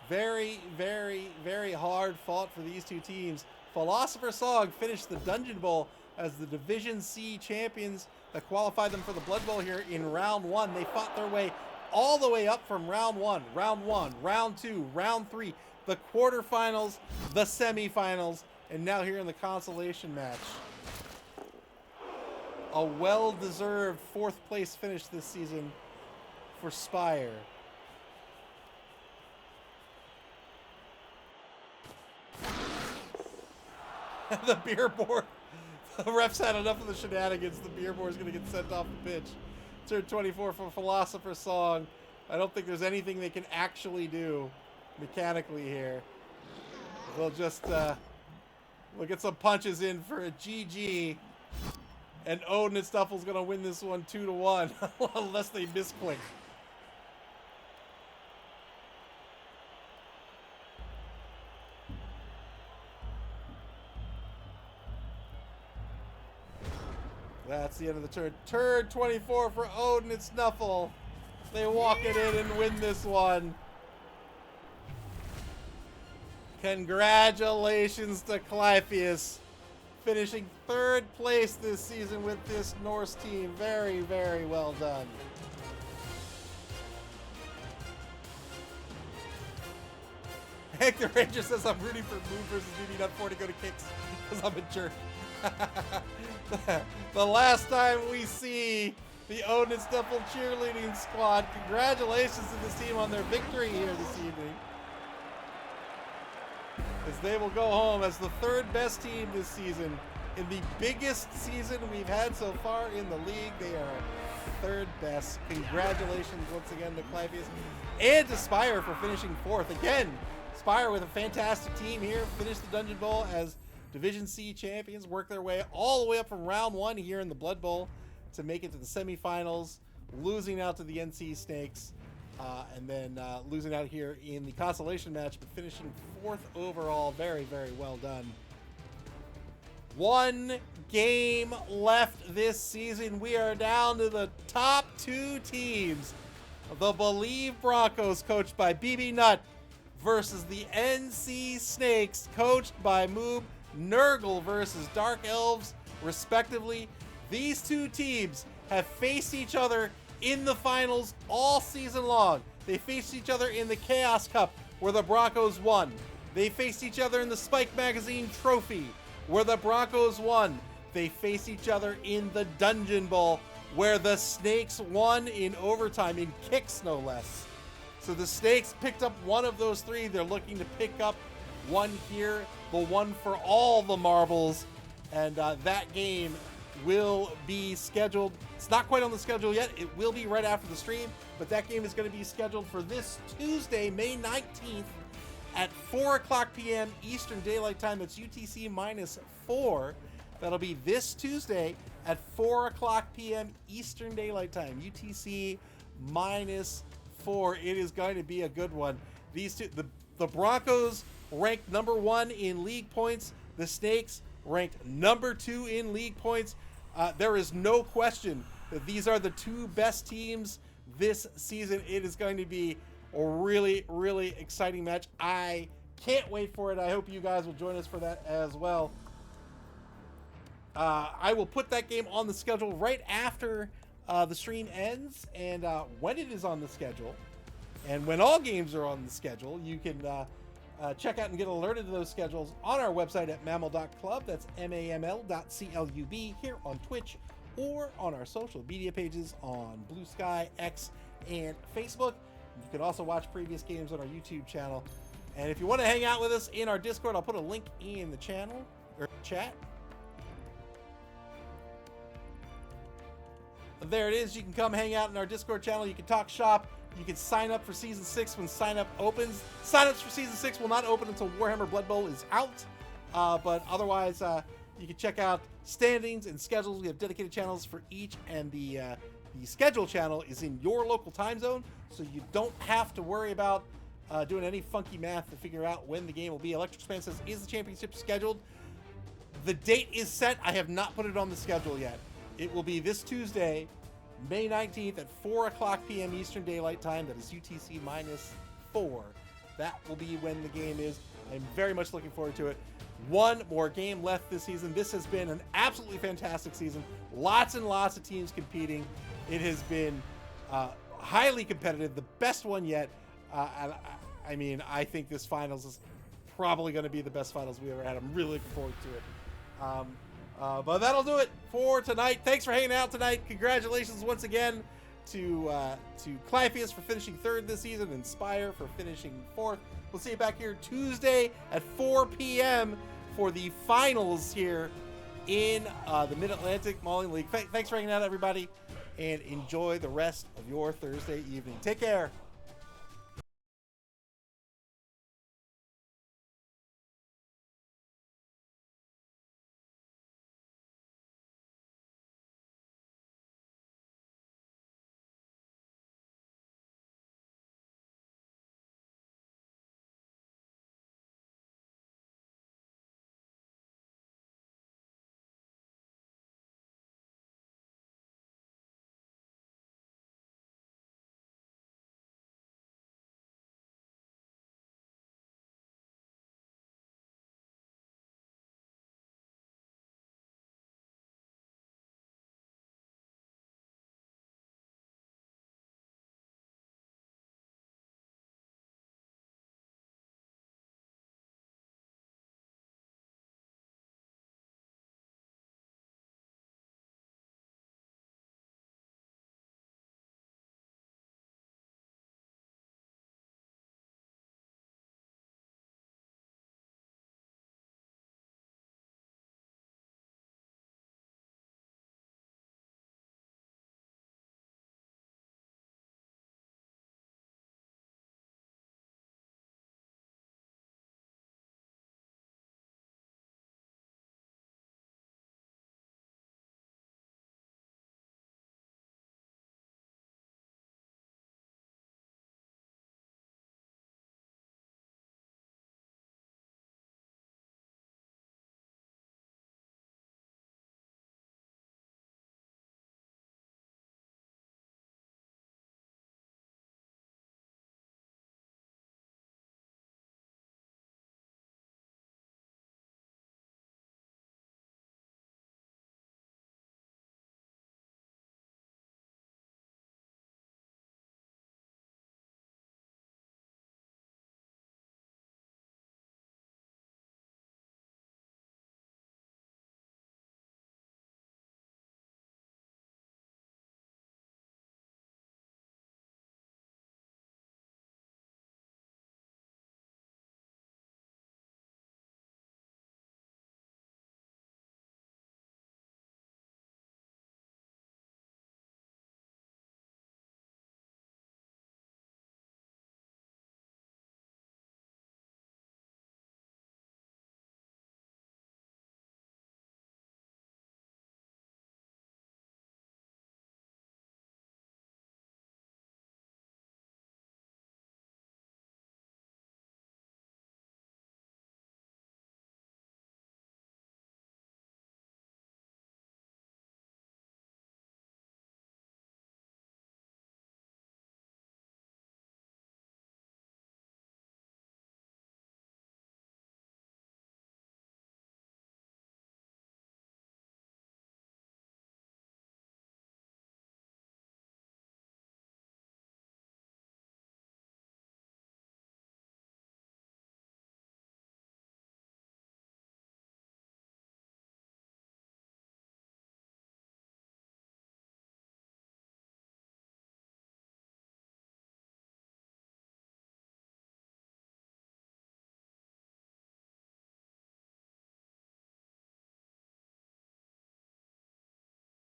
Speaker 1: Very, very, very hard fought for these two teams. Philosopher's Song finished the Dungeon Bowl as the Division C champions that qualified them for the Blood Bowl here in round 1. They fought their way all the way up from round 1, round 2, round 3, the quarterfinals, the semifinals, and now here in the consolation match. A well-deserved 4th place finish this season for Spire. The beer board. The refs had enough of the shenanigans. The beer board is going to get sent off the pitch. Turn 24 for Philosopher's Song. I don't think there's anything they can actually do mechanically here. They'll just we'll get some punches in for a GG. And Odin and Nuffle's going to win this one 2-1 unless they misclick. That's the end of the turn. Turn 24 for Odin and Nuffle. They walk it in and win this one. Congratulations to Clypeus, finishing 3rd place this season with this Norse team. Very, very well done. Hank the Ranger says I'm rooting for Moon versus BB.4 to go to kicks because I'm a jerk. The last time we see the Odin and Nuffle cheerleading squad. Congratulations to this team on their victory here this evening, as they will go home as the 3rd best team this season. In the biggest season we've had so far in the league, they are 3rd best. Congratulations once again to Clypeus and to Spire for finishing 4th. Again, Spire with a fantastic team here. Finished the Dungeon Bowl as Division C champions, work their way all the way up from round 1 here in the Blood Bowl to make it to the semifinals, losing out to the NC Snakes, and then losing out here in the consolation match, but finishing 4th overall. Very, very well done. 1 game left this season. We are down to the top 2 teams. The Believe Broncos, coached by BB Nut, versus the NC Snakes, coached by Moob. Nurgle versus Dark Elves, respectively. These 2 teams have faced each other in the finals all season long. They faced each other in the Chaos Cup, where the Broncos won. They faced each other in the Spike Magazine Trophy, where the Broncos won. They faced each other in the Dungeon Bowl, where the Snakes won in overtime, in kicks no less. So the Snakes picked up one of those 3. They're looking to pick up one here, the one for all the marbles. And that game will be scheduled. It's not quite on the schedule yet. It will be right after the stream, but that game is going to be scheduled for this Tuesday, May 19th at 4 o'clock p.m. Eastern Daylight Time. That's UTC -4. That'll be this Tuesday at 4 o'clock p.m. Eastern Daylight Time. UTC -4. It is going to be a good one. These two, the Broncos ranked number 1 in league points. The Snakes ranked number 2 in league points. There is no question that these are the two best teams this season. It is going to be a really, really exciting match. I can't wait for it. I hope you guys will join us for that as well. I will put that game on the schedule right after the stream ends, and when it is on the schedule, and when all games are on the schedule, you can check out and get alerted to those schedules on our website at maml.club. That's maml.club here on Twitch, or on our social media pages on Blue Sky, X, and Facebook. You can also watch previous games on our YouTube channel. And if you want to hang out with us in our Discord, I'll put a link in the channel or chat. There it is. You can come hang out in our Discord channel. You can talk shop. You can sign up for Season 6 when sign up opens. Sign-ups for Season 6 will not open until Warhammer Blood Bowl is out. But otherwise, you can check out standings and schedules. We have dedicated channels for each, and the schedule channel is in your local time zone, so you don't have to worry about doing any funky math to figure out when the game will be. Electric Span says, is the championship scheduled? The date is set. I have not put it on the schedule yet. It will be this Tuesday, May 19th at 4 o'clock p.m. Eastern Daylight Time. That is UTC -4. That will be when the game is. I'm very much looking forward to it. One more game left this season. This has been an absolutely fantastic season. Lots and lots of teams competing. It has been highly competitive, the best one yet. I mean, I think this finals is probably going to be the best finals we ever had. I'm really looking forward to it. But that'll do it for tonight. Thanks for hanging out tonight. Congratulations once again to Clypheus for finishing 3rd this season, and Spire for finishing 4th. We'll see you back here Tuesday at 4 p.m. for the finals here in the Mid-Atlantic Mauling League. Thanks for hanging out, everybody, and enjoy the rest of your Thursday evening. Take care.